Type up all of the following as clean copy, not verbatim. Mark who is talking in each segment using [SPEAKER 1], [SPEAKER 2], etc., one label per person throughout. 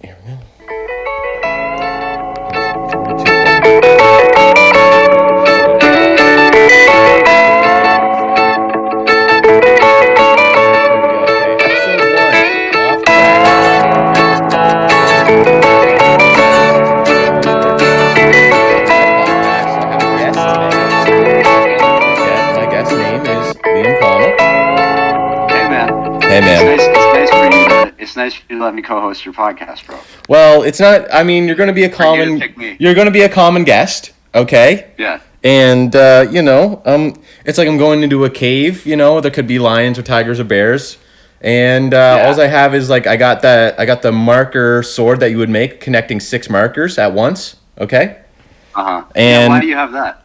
[SPEAKER 1] Here we go. Liam Connel. Hey, man.
[SPEAKER 2] It's nice for you to let me co-host your podcast, bro.
[SPEAKER 1] Well, it's not. I mean, you're going to be a common. You're going to be a common guest, okay?
[SPEAKER 2] Yeah.
[SPEAKER 1] And it's like I'm going into a cave. You know, there could be lions or tigers or bears, and all I have is like I got the marker sword that you would make, connecting 6 markers at once. Okay. And
[SPEAKER 2] why do you have that?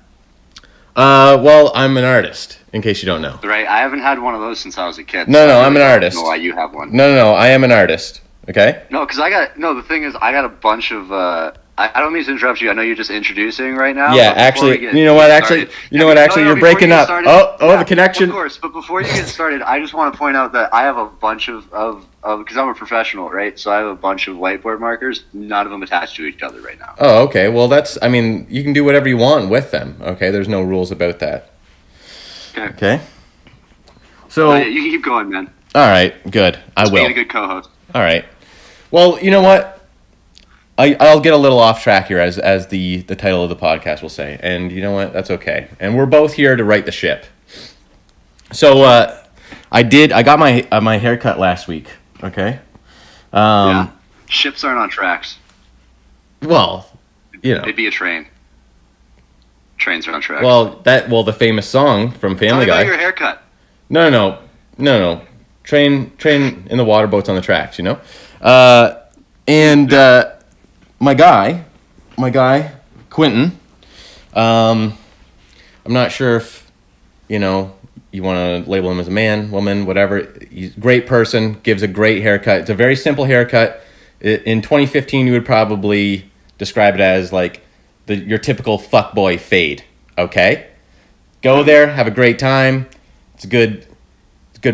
[SPEAKER 1] Well, I'm an artist. In case you don't know.
[SPEAKER 2] Right, I haven't had one of those since I was a kid.
[SPEAKER 1] No, I'm an artist.
[SPEAKER 2] I don't know why you have one.
[SPEAKER 1] No, I am an artist. Okay?
[SPEAKER 2] No, because the thing is, I got a bunch of, I don't mean to interrupt you, I know you're just introducing right now.
[SPEAKER 1] Yeah, actually, you're breaking up. The connection.
[SPEAKER 2] Of course, but before you get started, I just want to point out that I have a bunch of because I'm a professional, right? So I have a bunch of whiteboard markers, none of them attached to each other right now.
[SPEAKER 1] Oh, okay, well you can do whatever you want with them, okay? There's no rules about that. Okay. So
[SPEAKER 2] you can keep going, man.
[SPEAKER 1] All right, good. I will.
[SPEAKER 2] Being a good co-host.
[SPEAKER 1] All right. Well, you know what? I'll get a little off track here, as the title of the podcast will say, and you know what? That's okay. And we're both here to right the ship. So I got my haircut last week. Okay.
[SPEAKER 2] Ships aren't on tracks.
[SPEAKER 1] Well, you know,
[SPEAKER 2] it'd be a train. Trains are on tracks.
[SPEAKER 1] Well, the famous song from Family Guy.
[SPEAKER 2] Tell me about your haircut.
[SPEAKER 1] No. Train in the water, boats on the tracks, you know? My guy, Quentin, I'm not sure if, you want to label him as a man, woman, whatever. He's a great person, gives a great haircut. It's a very simple haircut. In 2015, you would probably describe it as like your typical fuckboy fade, okay? Go there, have a great time. It's a good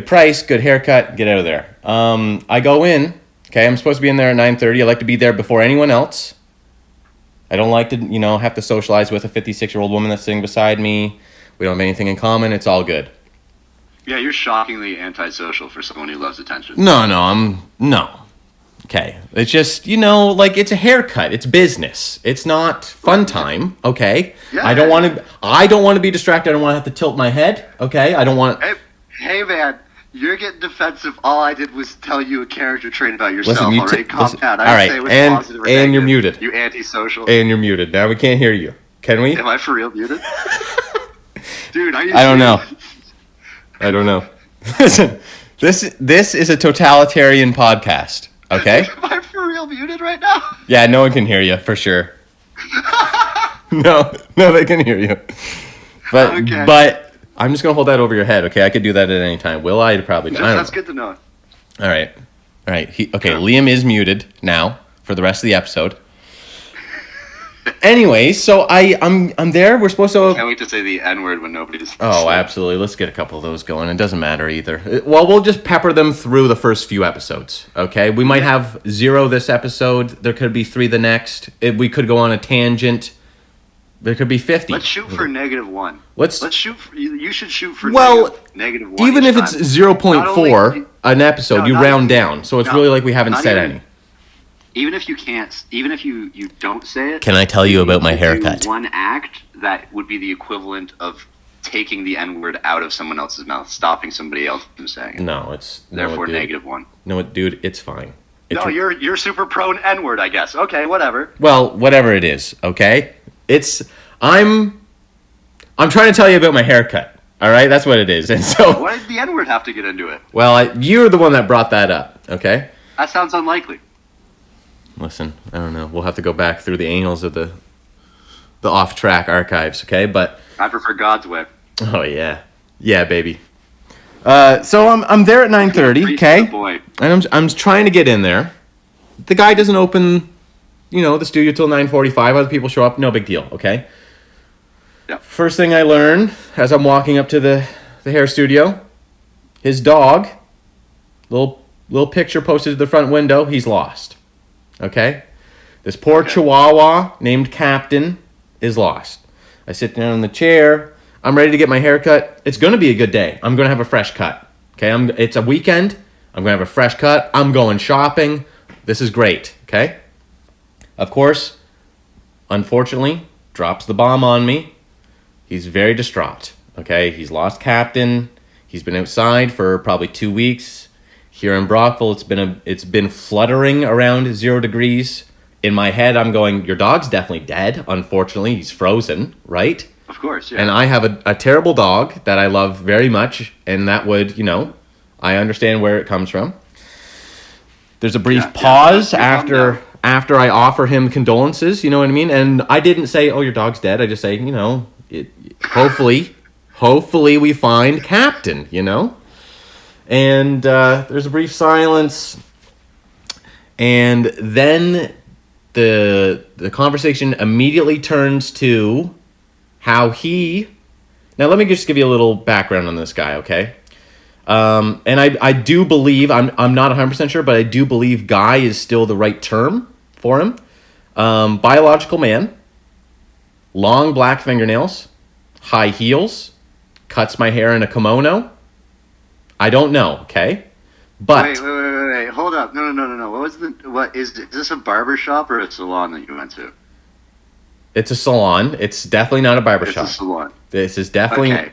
[SPEAKER 1] price, good haircut, get out of there. I go in, okay, I'm supposed to be in there at 9:30. I like to be there before anyone else. I don't like to, have to socialize with a 56-year-old woman that's sitting beside me. We don't have anything in common. It's all good.
[SPEAKER 2] Yeah, you're shockingly antisocial for someone who loves attention.
[SPEAKER 1] No. Okay, it's just, it's a haircut. It's business. It's not fun time, okay?
[SPEAKER 2] Yeah,
[SPEAKER 1] I don't want to be distracted. I don't want to have to tilt my head, okay? I don't want...
[SPEAKER 2] Hey, man, you're getting defensive. All I did was tell you a character trait about yourself,
[SPEAKER 1] listen,
[SPEAKER 2] all right? Calm down.
[SPEAKER 1] All right, and you're muted.
[SPEAKER 2] You antisocial.
[SPEAKER 1] And you're muted. Now we can't hear you. Can we?
[SPEAKER 2] Am I for real muted? Dude, are you
[SPEAKER 1] I don't know. Listen, this is a totalitarian podcast. Okay.
[SPEAKER 2] Am I for real muted right now?
[SPEAKER 1] Yeah, no one can hear you for sure. No, they can hear you. But I'm just gonna hold that over your head. Okay, I could do that at any time. Will I? Probably.
[SPEAKER 2] That's good to know.
[SPEAKER 1] All right. Liam is muted now for the rest of the episode. Anyway, so I'm there. We're supposed to.
[SPEAKER 2] Can't wait to say the N-word when nobody's.
[SPEAKER 1] Oh, absolutely. Let's get a couple of those going. It doesn't matter either. Well, we'll just pepper them through the first few episodes. Okay, we might have 0 this episode. There could be 3 the next. We could go on a tangent. There could be 50.
[SPEAKER 2] Let's shoot for -1. Let's shoot. You should shoot for negative 1.
[SPEAKER 1] Even if it's 0.4 an episode, you round down. So it's really like we haven't said any.
[SPEAKER 2] Even if you can't, even if you don't say it.
[SPEAKER 1] Can I tell you about my haircut?
[SPEAKER 2] One act that would be the equivalent of taking the N-word out of someone else's mouth, stopping somebody else from saying it.
[SPEAKER 1] No, it's
[SPEAKER 2] therefore -1. No,
[SPEAKER 1] dude, it's fine.
[SPEAKER 2] You're super prone N-word, I guess. Okay, whatever.
[SPEAKER 1] Well, whatever it is, okay? I'm trying to tell you about my haircut. All right, that's what it is. And so,
[SPEAKER 2] why did the N-word have to get into it?
[SPEAKER 1] Well, you're the one that brought that up. Okay.
[SPEAKER 2] That sounds unlikely.
[SPEAKER 1] Listen, I don't know. We'll have to go back through the annals of the off-track archives, okay? But
[SPEAKER 2] I prefer God's way.
[SPEAKER 1] Oh yeah, baby. So I'm there at 9:30, okay? And I'm trying to get in there. The guy doesn't open, the studio till 9:45. Other people show up. No big deal, okay?
[SPEAKER 2] Yeah.
[SPEAKER 1] First thing I learn as I'm walking up to the hair studio, his dog, little picture posted to the front window. He's lost. Okay? This poor Chihuahua named Captain is lost. I sit down in the chair. I'm ready to get my hair cut. It's going to be a good day. I'm going to have a fresh cut. Okay? It's a weekend. I'm going to have a fresh cut. I'm going shopping. This is great. Okay? Of course, unfortunately, drops the bomb on me. He's very distraught. Okay? He's lost Captain. He's been outside for probably 2 weeks. Here in Brockville, it's been fluttering around 0 degrees. In my head, I'm going, your dog's definitely dead. Unfortunately, he's frozen, right?
[SPEAKER 2] Of course, yeah.
[SPEAKER 1] And I have a terrible dog that I love very much, and that would, I understand where it comes from. There's a brief pause after I offer him condolences, you know what I mean? And I didn't say, oh, your dog's dead. I just say, hopefully we find Captain, And there's a brief silence, and then the conversation immediately turns to how he... Now, let me just give you a little background on this guy, okay? And I do believe, I'm not 100% sure, but I do believe guy is still the right term for him. Biological man, long black fingernails, high heels, cuts my hair in a kimono. I don't know, okay? But
[SPEAKER 2] wait. Hold up. No. What is this a barber shop or a salon that you went to?
[SPEAKER 1] It's a salon. It's definitely not a barber shop.
[SPEAKER 2] It's a salon.
[SPEAKER 1] This is definitely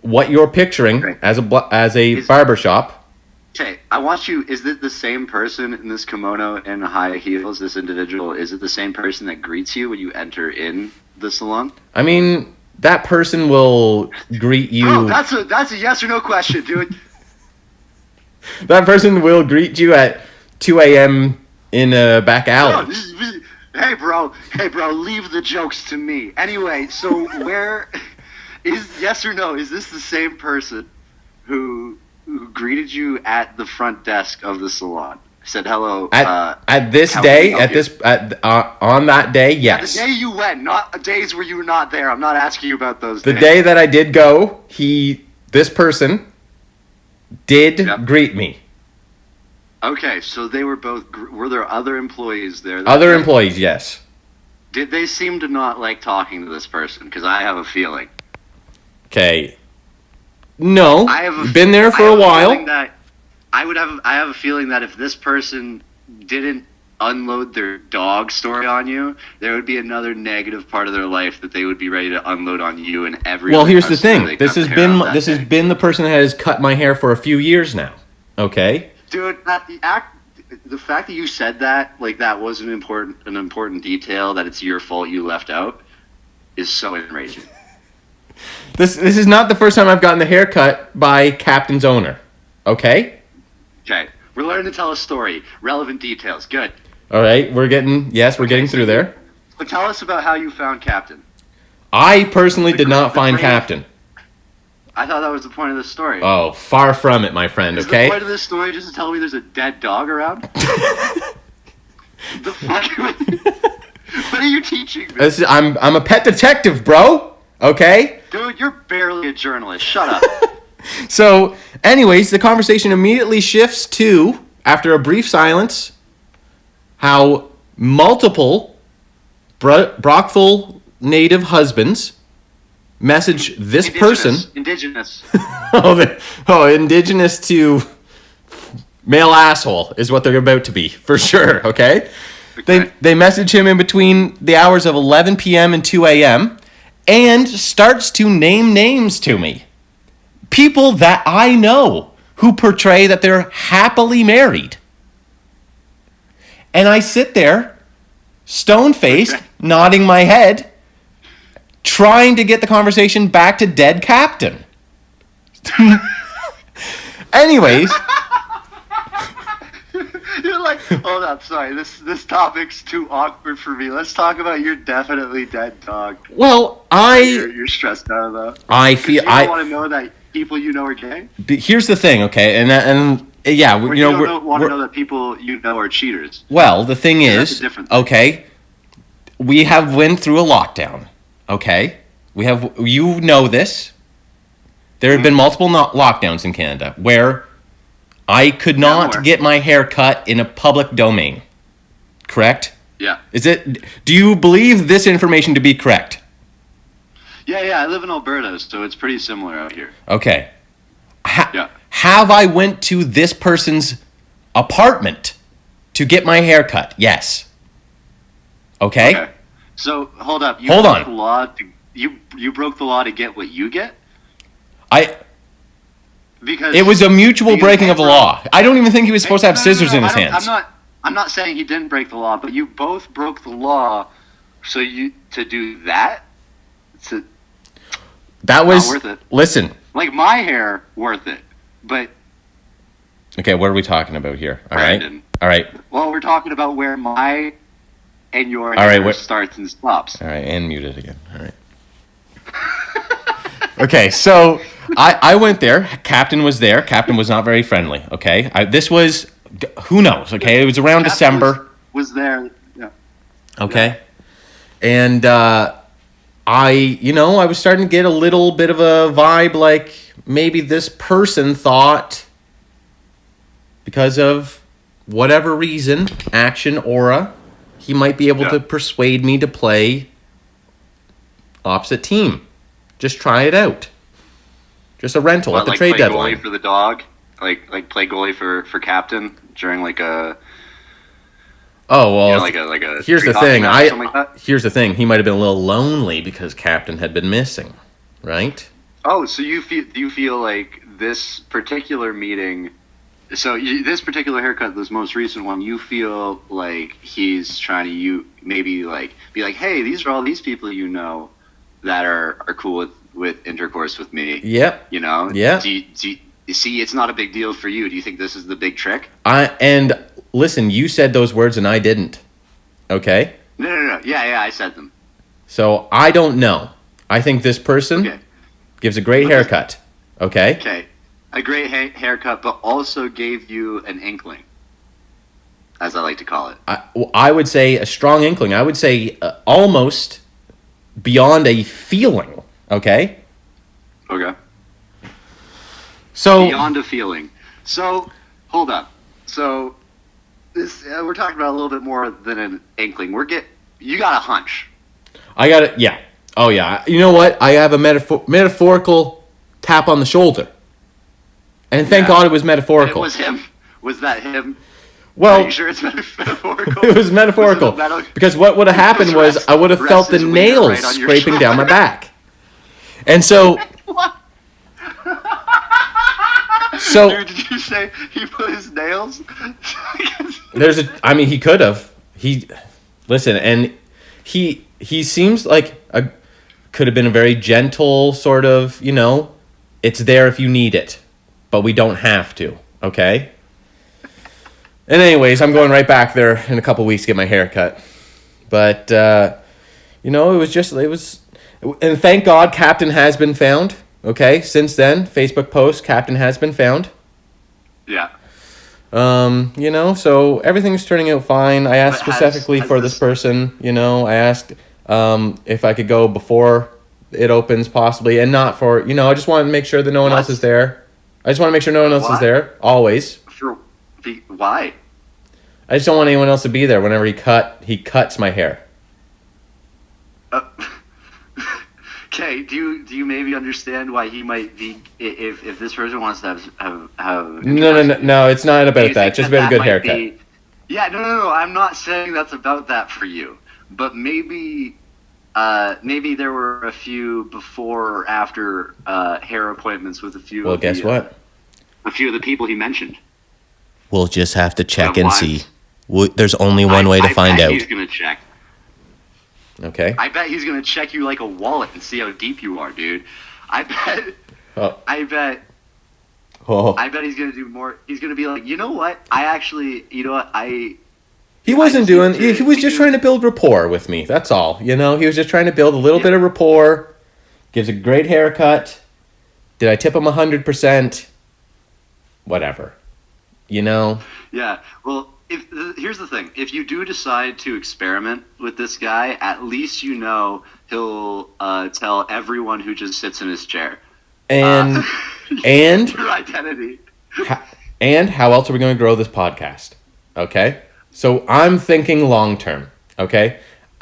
[SPEAKER 1] what you're picturing as a barber shop.
[SPEAKER 2] Okay, I want you. Is it the same person in this kimono and high heels? This individual, is it the same person that greets you when you enter in the salon?
[SPEAKER 1] I mean, that person will greet you.
[SPEAKER 2] Oh, that's a yes or no question, dude.
[SPEAKER 1] That person will greet you at 2 a.m. in a back alley.
[SPEAKER 2] Hey, bro, leave the jokes to me. Anyway, so where is yes or no? Is this the same person who greeted you at the front desk of the salon? Said hello.
[SPEAKER 1] At this day, on that day, yes.
[SPEAKER 2] The day you went, not days where you were not there. I'm not asking you about those.
[SPEAKER 1] The day that I did go, this person did greet me.
[SPEAKER 2] Okay, so they were both. Were there other employees there?
[SPEAKER 1] Other employees, yes.
[SPEAKER 2] Did they seem to not like talking to this person? Because I have a feeling.
[SPEAKER 1] Okay. No, I've been there for a while.
[SPEAKER 2] I have a feeling that if this person didn't unload their dog story on you, there would be another negative part of their life that they would be ready to unload on you and everyone.
[SPEAKER 1] Well, here's the thing. This has been the person that has cut my hair for a few years now. Okay?
[SPEAKER 2] Dude, the fact that you said that, like that was an important detail that it's your fault you left out, is so enraging.
[SPEAKER 1] This is not the first time I've gotten the haircut by Captain's owner. Okay?
[SPEAKER 2] Okay. We're learning to tell a story. Relevant details. Good.
[SPEAKER 1] All right. We're getting through there.
[SPEAKER 2] But tell us about how you found Captain.
[SPEAKER 1] I personally did not find Captain.
[SPEAKER 2] I thought that was the point of this story.
[SPEAKER 1] Oh, far from it, my friend, okay?
[SPEAKER 2] Is the point of this story just to tell me there's a dead dog around? The fuck? What are you teaching me?
[SPEAKER 1] I'm a pet detective, bro. Okay?
[SPEAKER 2] Dude, you're barely a journalist. Shut up.
[SPEAKER 1] So, anyways, the conversation immediately shifts to, after a brief silence, how multiple Brockville native husbands message this person.
[SPEAKER 2] Indigenous.
[SPEAKER 1] Indigenous to male asshole is what they're about to be, for sure, okay? They message him in between the hours of 11 p.m. and 2 a.m. and starts to name names to me. People that I know who portray that they're happily married. And I sit there, stone-faced, nodding my head, trying to get the conversation back to dead Captain. Anyways.
[SPEAKER 2] You're like, hold up, sorry, this topic's too awkward for me. Let's talk about your definitely dead dog.
[SPEAKER 1] Well,
[SPEAKER 2] You're stressed out of that.
[SPEAKER 1] I feel...
[SPEAKER 2] You don't want to know that people you know are gay?
[SPEAKER 1] Here's the thing, okay? And yeah,
[SPEAKER 2] or you don't want to know that people you know are cheaters.
[SPEAKER 1] Well, the thing is, okay, we have went through a lockdown, okay? You know this. There have been multiple lockdowns in Canada where I could not get my hair cut in a public domain. correct?
[SPEAKER 2] Yeah.
[SPEAKER 1] Do you believe this information to be correct?
[SPEAKER 2] Yeah, I live in Alberta, so it's pretty similar out here.
[SPEAKER 1] Okay.
[SPEAKER 2] Yeah.
[SPEAKER 1] Have I went to this person's apartment to get my hair cut? Yes. Okay?
[SPEAKER 2] So, hold up.
[SPEAKER 1] Hold on.
[SPEAKER 2] The law you broke the law to get what you get? Because
[SPEAKER 1] it was a mutual breaking of the law. I don't even think he was supposed to have scissors in his hands.
[SPEAKER 2] I'm not saying he didn't break the law, but you both broke the law. So to do that,
[SPEAKER 1] that was
[SPEAKER 2] not worth it.
[SPEAKER 1] Listen.
[SPEAKER 2] Like my hair, worth it, but
[SPEAKER 1] okay, what are we talking about here?
[SPEAKER 2] Branden.
[SPEAKER 1] All right.
[SPEAKER 2] Well, we're talking about where my and your hair starts and stops.
[SPEAKER 1] All right, and mute it again. All right. Okay, so I went there. Captain was there. Captain was not very friendly. Okay, this was who knows. Okay, it was around
[SPEAKER 2] Captain
[SPEAKER 1] December.
[SPEAKER 2] Was there? Yeah.
[SPEAKER 1] Okay, and I was starting to get a little bit of a vibe like maybe this person thought because of whatever reason, action, aura, he might be able to persuade me to play opposite team. Just try it out. Just a rental at the trade deadline.
[SPEAKER 2] Play goalie for the dog? Like play goalie for captain during like a...
[SPEAKER 1] Oh, well,
[SPEAKER 2] like a
[SPEAKER 1] here's the thing.
[SPEAKER 2] Like
[SPEAKER 1] here's the thing. He might have been a little lonely because captain had been missing, right?
[SPEAKER 2] Oh, so do you feel like this particular meeting... So this particular haircut, this most recent one, you feel like he's trying to maybe like be like, hey, these are all these people you know that are cool with intercourse with me.
[SPEAKER 1] Yep.
[SPEAKER 2] You know?
[SPEAKER 1] Yeah.
[SPEAKER 2] Do you see it's not a big deal for you? Do you think this is the big trick?
[SPEAKER 1] And listen, you said those words and I didn't. Okay?
[SPEAKER 2] No. Yeah, I said them.
[SPEAKER 1] So I don't know. I think this person gives a great haircut. Okay?
[SPEAKER 2] Okay. A great haircut, but also gave you an inkling, as I like to call it.
[SPEAKER 1] I would say a strong inkling. I would say almost beyond a feeling. Okay?
[SPEAKER 2] Okay.
[SPEAKER 1] So
[SPEAKER 2] beyond a feeling. So, hold up. So, this we're talking about a little bit more than an inkling. You got a hunch.
[SPEAKER 1] I got it. Yeah. Oh, yeah. You know what? I have a metaphorical tap on the shoulder. And thank God it was metaphorical.
[SPEAKER 2] And it was him. Was that him?
[SPEAKER 1] Well,
[SPEAKER 2] are you sure it's metaphorical?
[SPEAKER 1] It was metaphorical. Because what would have happened was I would have felt the nails scraping down my back. And so...
[SPEAKER 2] What?
[SPEAKER 1] So...
[SPEAKER 2] Dude, did you say he put his nails?
[SPEAKER 1] He could have. Listen, and he seems like could have been a very gentle sort of, it's there if you need it. But we don't have to, okay? And anyways, I'm going right back there in a couple weeks to get my hair cut. But, it was... And thank God Captain has been found, okay? Since then, Facebook post, Captain has been found.
[SPEAKER 2] Yeah.
[SPEAKER 1] So everything's turning out fine. I asked specifically for this person, I asked if I could go before it opens possibly, and not for, I just wanted to make sure that no one else is there. I just want to make sure no one else is there, always.
[SPEAKER 2] Why?
[SPEAKER 1] I just don't want anyone else to be there whenever he cuts my hair.
[SPEAKER 2] Okay, do you maybe understand why he might be, if this person wants to have
[SPEAKER 1] No, it's not about that. It's just about a good haircut.
[SPEAKER 2] No, I'm not saying that's about that for you. But maybe there were a few before or after hair appointments with a few.
[SPEAKER 1] Well, guess what?
[SPEAKER 2] A few of the people he mentioned.
[SPEAKER 1] We'll just have to check and see. There's only one way to find out.
[SPEAKER 2] He's gonna check.
[SPEAKER 1] Okay.
[SPEAKER 2] I bet he's gonna check you like a wallet and see how deep you are, dude. I bet. I bet he's gonna do more. He's gonna be like, you know what?
[SPEAKER 1] He wasn't doing... He was just trying to build rapport with me. That's all. He was just trying to build a little bit of rapport. Gives a great haircut. Did I tip him 100%? Whatever.
[SPEAKER 2] Yeah. Well, here's the thing. If you do decide to experiment with this guy, at least he'll tell everyone who just sits in his chair.
[SPEAKER 1] And
[SPEAKER 2] your identity.
[SPEAKER 1] And how else are we going to grow this podcast? Okay? So I'm thinking long term, okay?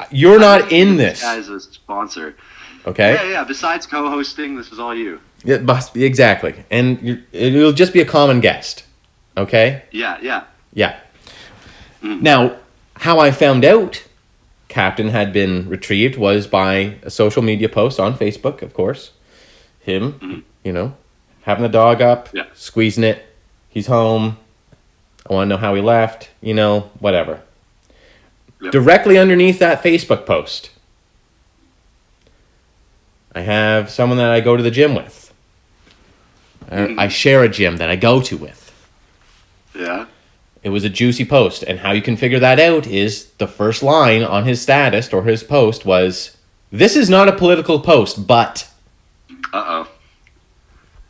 [SPEAKER 1] You're not in this.
[SPEAKER 2] This guy's a sponsor.
[SPEAKER 1] Okay?
[SPEAKER 2] Yeah. Besides co-hosting, this is all you.
[SPEAKER 1] Yeah, exactly. And it'll just be a common guest, okay?
[SPEAKER 2] Yeah.
[SPEAKER 1] Yeah. Now, how I found out Captain had been retrieved was by a social media post on Facebook, of course. Him, having the dog up, squeezing it. He's home. I want to know how he left, whatever. Yep. Directly underneath that Facebook post, I have someone that I go to the gym with. I share a gym that I go to with.
[SPEAKER 2] Yeah.
[SPEAKER 1] It was a juicy post, and how you can figure that out is the first line on his status or his post was, "This is not a political post, but..."
[SPEAKER 2] Uh-oh.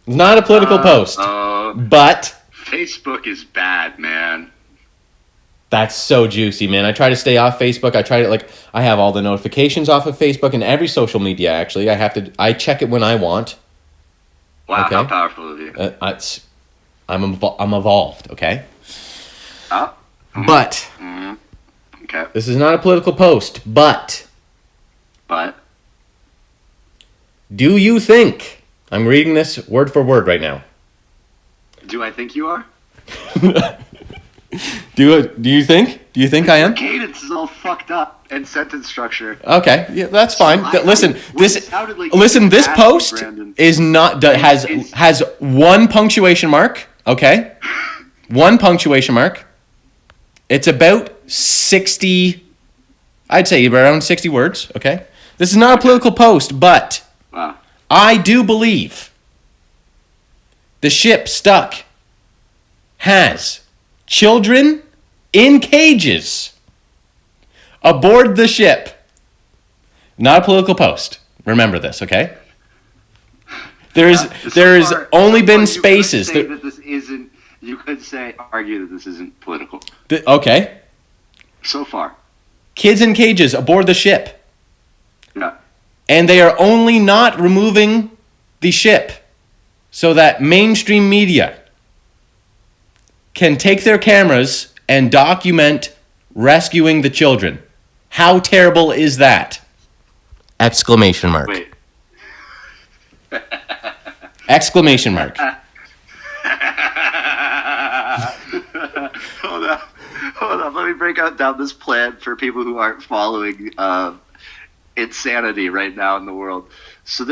[SPEAKER 1] Not a political post, but...
[SPEAKER 2] Facebook is bad, man.
[SPEAKER 1] That's so juicy, man. I try to stay off Facebook. I have all the notifications off of Facebook and every social media, actually. I check it when I want.
[SPEAKER 2] Wow, okay? How powerful of you.
[SPEAKER 1] I'm evolved, okay?
[SPEAKER 2] Oh.
[SPEAKER 1] Mm-hmm. But,
[SPEAKER 2] okay.
[SPEAKER 1] This is not a political post, but... Do you think... I'm reading this word for word right now.
[SPEAKER 2] Do I think you are?
[SPEAKER 1] Do you think? Do you think I am?
[SPEAKER 2] Cadence is all fucked up and sentence structure.
[SPEAKER 1] Okay, yeah, that's fine. This post
[SPEAKER 2] Branden.
[SPEAKER 1] Is not has one punctuation mark. Okay, one punctuation mark. It's about 60. I'd say around 60 words. Okay, this is not a political post, but I do believe the ship stuck has children in cages aboard the ship. Not a political post. Remember this, okay? There's only been spaces.
[SPEAKER 2] You could argue that this isn't political.
[SPEAKER 1] Okay.
[SPEAKER 2] So far.
[SPEAKER 1] Kids in cages aboard the ship.
[SPEAKER 2] Yeah.
[SPEAKER 1] And they are only not removing the ship so that mainstream media can take their cameras and document rescuing the children. How terrible is that? Exclamation mark.
[SPEAKER 2] Wait.
[SPEAKER 1] Exclamation mark.
[SPEAKER 2] Hold on. Let me break down this plan for people who aren't following insanity right now in the world. So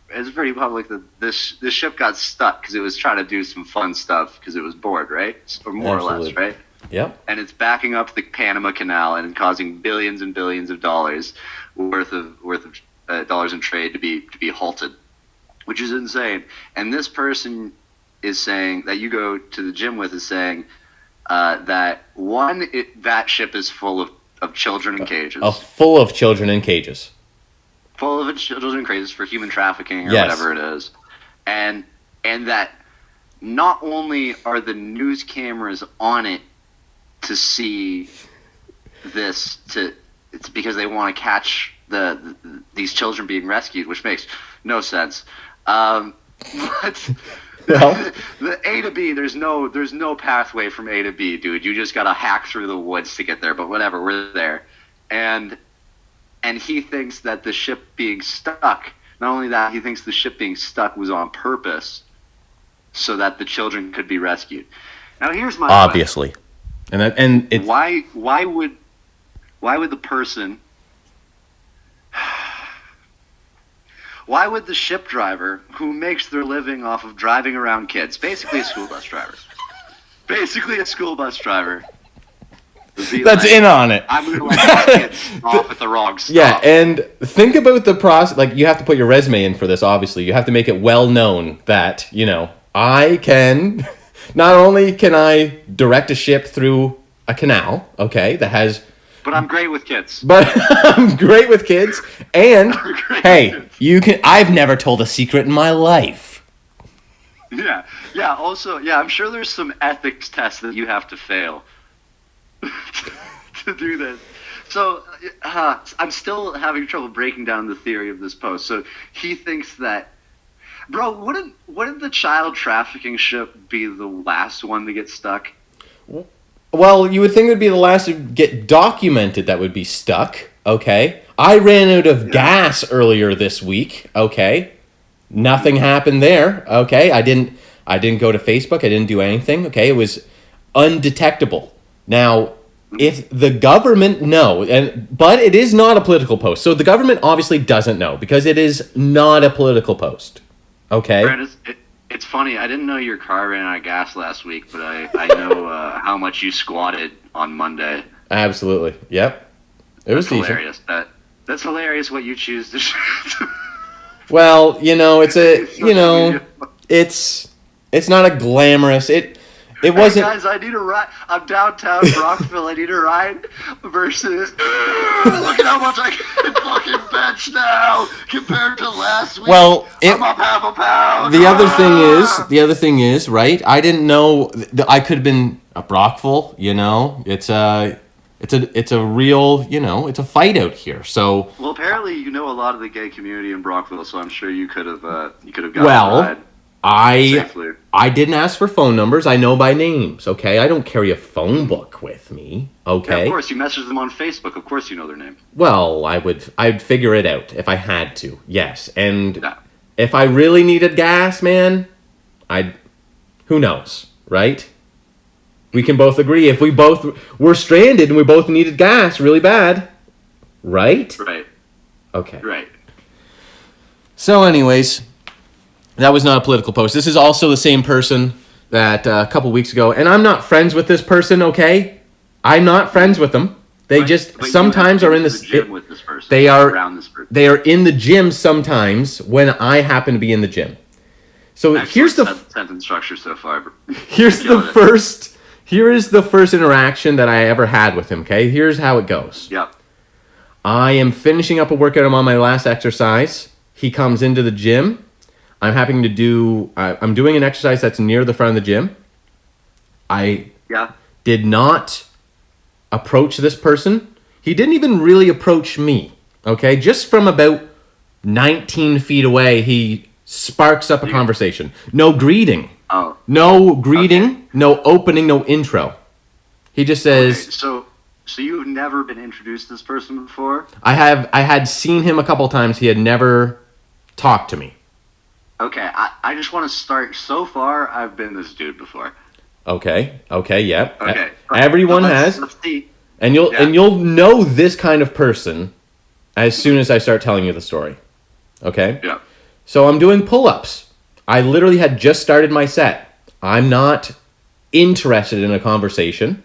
[SPEAKER 2] it's pretty public that this ship got stuck because it was trying to do some fun stuff because it was bored, right? Or more or less, right?
[SPEAKER 1] Yep.
[SPEAKER 2] And it's backing up the Panama Canal and causing billions and billions of dollars worth of dollars in trade to be halted, which is insane. And this person is saying that you go to the gym with is saying that that ship is full of children in cages.
[SPEAKER 1] Full of children in cages.
[SPEAKER 2] Full of children in cages for human trafficking or whatever it is. And that not only are the news cameras on it to see this, it's because they want to catch these children being rescued, which makes no sense. But the A to B, there's no pathway from A to B, dude. You just gotta hack through the woods to get there. But whatever, we're there, and he thinks that the ship being stuck. Not only that, he thinks the ship being stuck was on purpose, so that the children could be rescued. Now, here's my
[SPEAKER 1] obviously, question.
[SPEAKER 2] Why would the person? Why would the ship driver, who makes their living off of driving around kids, basically a school bus driver,
[SPEAKER 1] that's in on it.
[SPEAKER 2] I'm going to let kids off at the wrong stop.
[SPEAKER 1] Yeah, and think about the process. Like, you have to put your resume in for this, obviously. You have to make it well known that, I can... Not only can I direct a ship through a canal, okay, that has...
[SPEAKER 2] But I'm great with kids.
[SPEAKER 1] And, hey, you can... I've never told a secret in my life.
[SPEAKER 2] Yeah. Also, I'm sure there's some ethics tests that you have to fail to do this. So, I'm still having trouble breaking down the theory of this post. So, he thinks that... Bro, wouldn't the child trafficking ship be the last one to get stuck?
[SPEAKER 1] Well, you would think it would be the last to get documented that would be stuck. Okay. I ran out of gas earlier this week. Okay. Nothing happened there. Okay. I didn't go to Facebook. I didn't do anything. Okay. It was undetectable. Now, if the government but it is not a political post. So the government obviously doesn't know because it is not a political post. Okay.
[SPEAKER 2] Brad, it's funny. I didn't know your car ran out of gas last week, but I know how much you squatted on Monday.
[SPEAKER 1] Absolutely. Yep. It was
[SPEAKER 2] hilarious. That's hilarious what you choose to shoot.
[SPEAKER 1] Well, it's not a glamorous. It wasn't.
[SPEAKER 2] Hey guys, I need a ride. I'm downtown Brockville. I need a ride. Versus, look at how much I can fucking bench now compared to last week.
[SPEAKER 1] Well,
[SPEAKER 2] I'm up half a pound.
[SPEAKER 1] The other thing is, right? I didn't know I could have been a Brockville. It's a real, it's a fight out here. So.
[SPEAKER 2] Well, apparently you know a lot of the gay community in Brockville, so I'm sure you could have gotten a ride. Safely.
[SPEAKER 1] I didn't ask for phone numbers. I know by names, okay? I don't carry a phone book with me, okay?
[SPEAKER 2] Yeah, of course, you message them on Facebook. Of course you know their name.
[SPEAKER 1] Well, I'd figure it out if I had to, yes. And if I really needed gas, man, who knows, right? We can both agree if we both were stranded and we both needed gas really bad, right?
[SPEAKER 2] Right.
[SPEAKER 1] Okay.
[SPEAKER 2] Right.
[SPEAKER 1] So anyways, that was not a political post. This is also the same person that a couple weeks ago, and I'm not friends with this person, okay? I'm not friends with them. They just sometimes are in the
[SPEAKER 2] gym with this person.
[SPEAKER 1] They are
[SPEAKER 2] around this person.
[SPEAKER 1] They are in the gym sometimes when I happen to be in the gym. So here's the
[SPEAKER 2] sentence structure so far.
[SPEAKER 1] Here is the first interaction that I ever had with him, okay? Here's how it goes.
[SPEAKER 2] Yep.
[SPEAKER 1] I am finishing up a workout. I'm on my last exercise. He comes into the gym. I'm doing an exercise that's near the front of the gym. I did not approach this person. He didn't even really approach me, okay? Just from about 19 feet away, he sparks up a conversation. No greeting.
[SPEAKER 2] Oh.
[SPEAKER 1] No greeting, no opening, no intro. He just says...
[SPEAKER 2] Okay, so you've never been introduced to this person before?
[SPEAKER 1] I had seen him a couple times. He had never talked to me.
[SPEAKER 2] Okay, I just want to start. So far, I've been this dude before.
[SPEAKER 1] Okay, yeah.
[SPEAKER 2] Okay.
[SPEAKER 1] Everyone has.
[SPEAKER 2] Let's see.
[SPEAKER 1] And you'll know this kind of person as soon as I start telling you the story. Okay?
[SPEAKER 2] Yeah.
[SPEAKER 1] So I'm doing pull-ups. I literally had just started my set. I'm not interested in a conversation.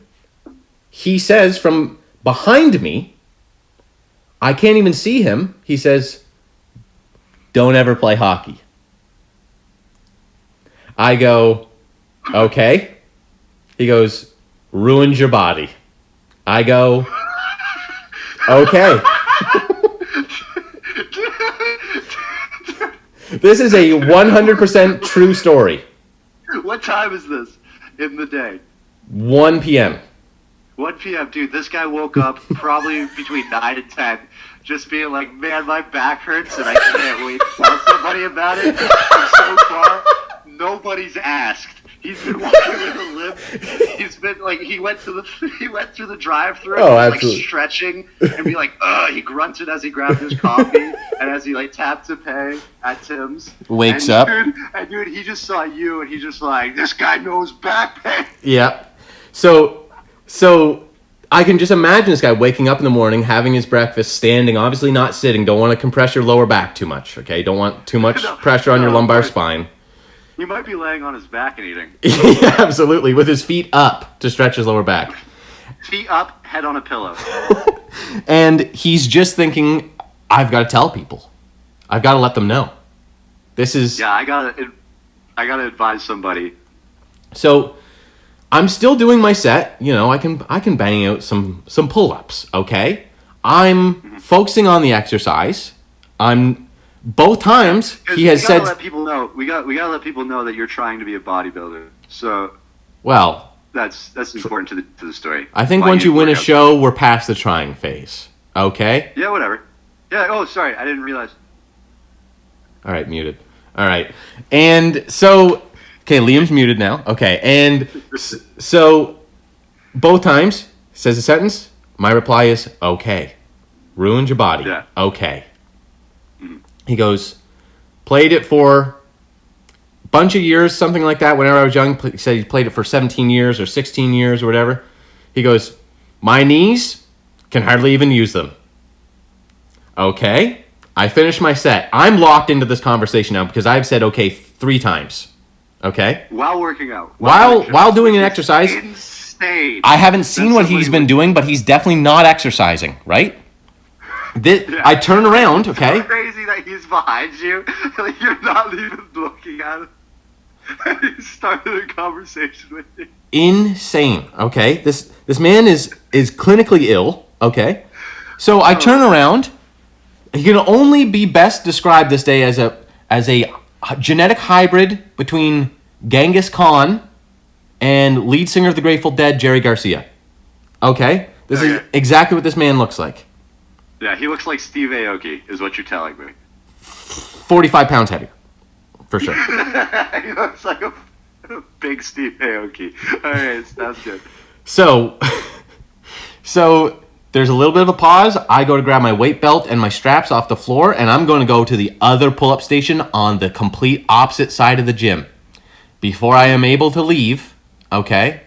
[SPEAKER 1] He says from behind me, I can't even see him. He says, "Don't ever play hockey." I go, "Okay." He goes, "Ruins your body." I go, "Okay." This is a 100% true story.
[SPEAKER 2] What time is this in the day?
[SPEAKER 1] 1 p.m.
[SPEAKER 2] 1 p.m. Dude, this guy woke up probably between 9 and 10 just being like, man, my back hurts and I can't wait to tell somebody about it. And so far, nobody's asked. He's been walking with a limp. He's been like, he went through the drive-thru and was like stretching and be like, ugh. He grunted as he grabbed his coffee and as he like tapped to pay at Tim's.
[SPEAKER 1] Wakes up.
[SPEAKER 2] Dude, he just saw you and he's just like, this guy knows back pain.
[SPEAKER 1] Yeah. So I can just imagine this guy waking up in the morning, having his breakfast, standing, obviously not sitting. Don't want to compress your lower back too much, okay? Don't want too much pressure on your lumbar spine.
[SPEAKER 2] He might be laying on his back and eating.
[SPEAKER 1] Yeah, absolutely, with his feet up to stretch his lower back.
[SPEAKER 2] Feet up, head on a pillow.
[SPEAKER 1] And he's just thinking, I've got to tell people. I've got to let them know. This is...
[SPEAKER 2] Yeah, I gotta advise somebody.
[SPEAKER 1] So... I'm still doing my set. I can bang out some pull-ups, okay? I'm focusing on the exercise. Both times he has said...
[SPEAKER 2] We gotta let people know that you're trying to be a bodybuilder. So...
[SPEAKER 1] Well...
[SPEAKER 2] That's important to the story.
[SPEAKER 1] I think once you win a show, we're past the trying phase. Okay?
[SPEAKER 2] Yeah, whatever. Yeah, oh, sorry, I didn't realize.
[SPEAKER 1] All right, muted. All right. And so... Okay, Liam's muted now. Okay, and so Both times, says a sentence. My reply is, okay. Ruined your body.
[SPEAKER 2] Yeah.
[SPEAKER 1] Okay. He goes, played it for a bunch of years, something like that. Whenever I was young, he said he played it for 17 years or 16 years or whatever. He goes, my knees can hardly even use them. Okay. I finished my set. I'm locked into this conversation now because I've said okay 3 times. Okay?
[SPEAKER 2] While working out.
[SPEAKER 1] While doing an exercise.
[SPEAKER 2] Insane.
[SPEAKER 1] I haven't seen what he's been doing, but he's definitely not exercising, right? I turn around, okay?
[SPEAKER 2] It's crazy that he's behind you. Like, you're not even looking at him. And he started a conversation with you.
[SPEAKER 1] Insane, okay? This man is clinically ill, okay? So I turn around. He can only be best described this day as a genetic hybrid between Genghis Khan and lead singer of the Grateful Dead, Jerry Garcia. Okay? This is exactly what this man looks like.
[SPEAKER 2] Yeah, he looks like Steve Aoki, is what you're telling me.
[SPEAKER 1] 45 pounds heavier, for sure.
[SPEAKER 2] He looks like a big Steve Aoki. All right, that's good.
[SPEAKER 1] So there's a little bit of a pause. I go to grab my weight belt and my straps off the floor, and I'm going to go to the other pull-up station on the complete opposite side of the gym before I am able to leave, okay?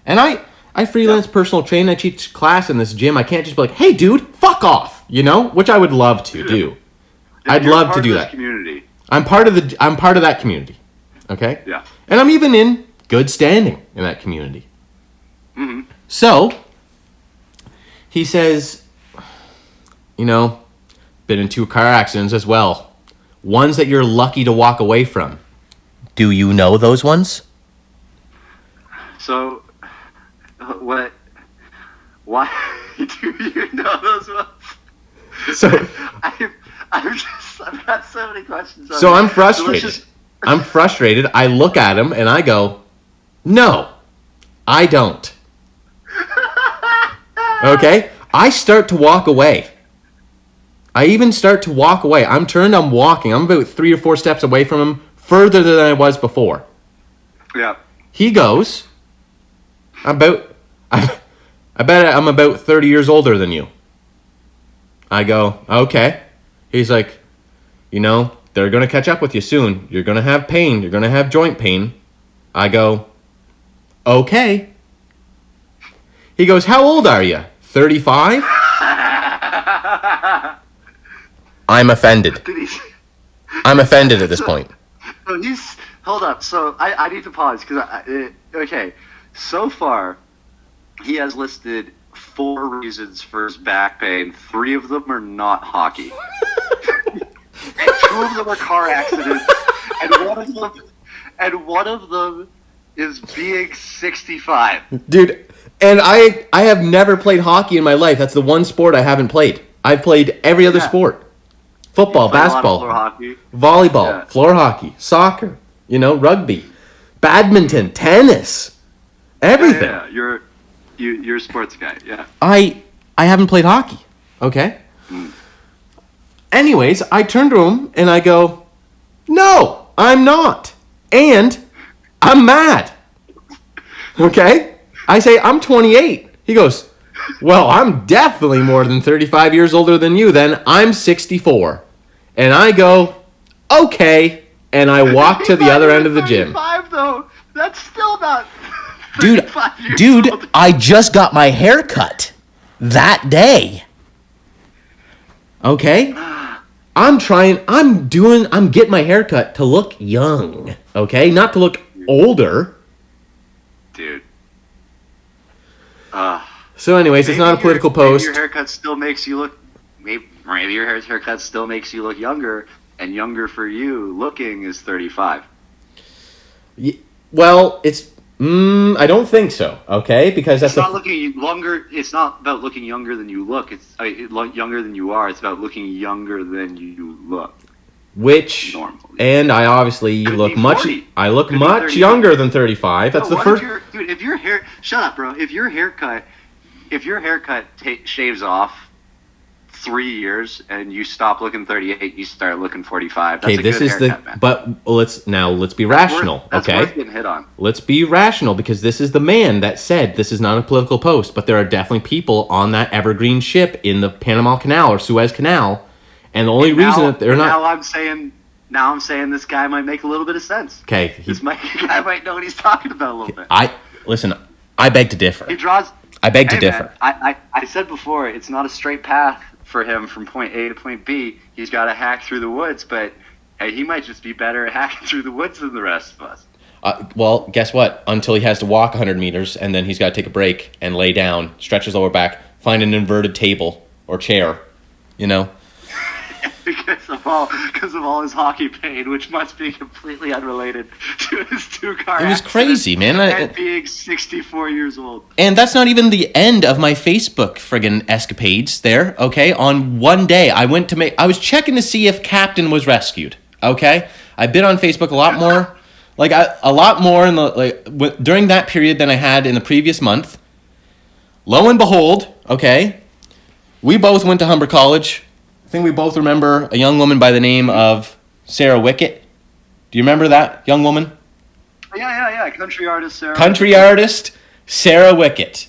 [SPEAKER 1] And I freelance personal train. I teach class in this gym. I can't just be like, hey, dude, fuck off, which I would love to do. I'd love to do that.
[SPEAKER 2] Community.
[SPEAKER 1] I'm part of that community, okay?
[SPEAKER 2] Yeah.
[SPEAKER 1] And I'm even in good standing in that community.
[SPEAKER 2] Mm-hmm.
[SPEAKER 1] So he says, been in 2 car accidents as well. Ones that you're lucky to walk away from. Do you know those ones?
[SPEAKER 2] So, what? Why do you know those ones?
[SPEAKER 1] So
[SPEAKER 2] I've got so many questions.
[SPEAKER 1] So I'm frustrated. I'm frustrated. I look at him and I go, no, I don't. Okay? I start to walk away. I even start to walk away. I'm walking. I'm about 3 or 4 steps away from him, further than I was before.
[SPEAKER 2] Yeah.
[SPEAKER 1] He goes, I bet I'm about 30 years older than you. I go, okay. He's like, they're going to catch up with you soon. You're going to have pain. You're going to have joint pain. I go, okay. He goes, how old are you? 35? I'm offended. I'm offended at this point.
[SPEAKER 2] So hold up. So I need to pause because okay. So far, he has listed 4 reasons for his back pain. 3 of them are not hockey. 2 of them are car accidents, and one of them is being 65.
[SPEAKER 1] Dude, and I have never played hockey in my life. That's the one sport I haven't played. I've played every other sport. Football, basketball,
[SPEAKER 2] floor hockey.
[SPEAKER 1] Volleyball, floor hockey, soccer, rugby, badminton, tennis, everything.
[SPEAKER 2] Yeah. You're a sports guy, yeah.
[SPEAKER 1] I haven't played hockey, okay? Anyways, I turn to him and I go, no, I'm not. And I'm mad. Okay? I say, I'm 28. He goes, well, I'm definitely more than 35 years older than you then. I'm 64. And I go, okay. And I walk to the other end of the gym.
[SPEAKER 2] 35 though. That's still not...
[SPEAKER 1] Dude, I just got my hair cut that day. Okay? I'm getting my hair cut to look young. Okay? Not to look older.
[SPEAKER 2] Dude.
[SPEAKER 1] So anyways, it's not a political post.
[SPEAKER 2] Maybe your haircut still makes you look... Maybe your haircut still makes you look younger, and younger for you looking is 35.
[SPEAKER 1] Well, it's... I don't think so, okay? Because that's
[SPEAKER 2] not looking longer. It's not about looking younger than you look. It's younger than you are. It's about looking younger than you look.
[SPEAKER 1] Which normally. And I obviously look much. I look much younger than 35. That's the first.
[SPEAKER 2] Dude, if your hair, shut up, bro. If your haircut shaves off 3 years and you stop looking 38, you start looking 45. That's
[SPEAKER 1] Okay,
[SPEAKER 2] a
[SPEAKER 1] this
[SPEAKER 2] good
[SPEAKER 1] is
[SPEAKER 2] haircut,
[SPEAKER 1] the.
[SPEAKER 2] man.
[SPEAKER 1] But let's be rational.
[SPEAKER 2] That's
[SPEAKER 1] Okay,
[SPEAKER 2] worth getting hit on.
[SPEAKER 1] let's be rational, because this is the man that said this is not a political post, but there are definitely people on that evergreen ship in the Panama Canal or Suez Canal, and the only reason that they're not.
[SPEAKER 2] Now I'm saying this guy might make a little bit of sense.
[SPEAKER 1] Okay,
[SPEAKER 2] This guy might know what he's talking about a little bit.
[SPEAKER 1] I beg to differ.
[SPEAKER 2] He draws.
[SPEAKER 1] I beg to
[SPEAKER 2] Hey,
[SPEAKER 1] differ.
[SPEAKER 2] man, I said before, it's not a straight path for him from point A to point B. He's got to hack through the woods, but hey, he might just be better at hacking through the woods than the rest of us.
[SPEAKER 1] Well, guess what? Until he has to walk 100 meters, and then he's got to take a break and lay down, stretch his lower back, find an inverted table or chair,
[SPEAKER 2] because of all his hockey pain, which must be completely unrelated to his 2-car
[SPEAKER 1] It was crazy, man.
[SPEAKER 2] And being 64 years old.
[SPEAKER 1] And that's not even the end of my Facebook friggin' escapades there, okay? On one day, I was checking to see if Captain was rescued, okay? I've been on Facebook a lot more, a lot more during that period than I had in the previous month. Lo and behold, okay, we both went to Humber College. I think we both remember a young woman by the name of Sarah Wickett. Do you remember that young woman?
[SPEAKER 2] Yeah. Country artist
[SPEAKER 1] Sarah Wickett.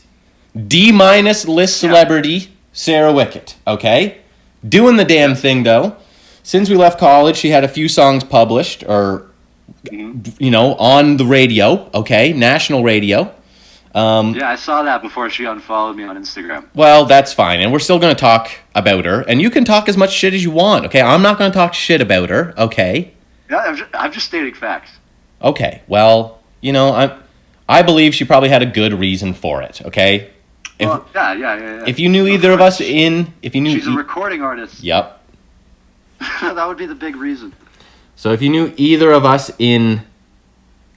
[SPEAKER 1] D- list celebrity Sarah Wickett. Okay? Doing the damn thing, though. Since we left college, she had a few songs published on the radio. Okay? National radio.
[SPEAKER 2] I saw that before she unfollowed me on Instagram.
[SPEAKER 1] Well, that's fine, and we're still going to talk about her, and you can talk as much shit as you want, okay? I'm not going to talk shit about her, okay?
[SPEAKER 2] Yeah, I'm just stating facts.
[SPEAKER 1] Okay, well, I believe she probably had a good reason for it, okay?
[SPEAKER 2] Yeah.
[SPEAKER 1] If you knew either of us she's
[SPEAKER 2] a recording artist.
[SPEAKER 1] Yep.
[SPEAKER 2] That would be the big reason.
[SPEAKER 1] So if you knew either of us in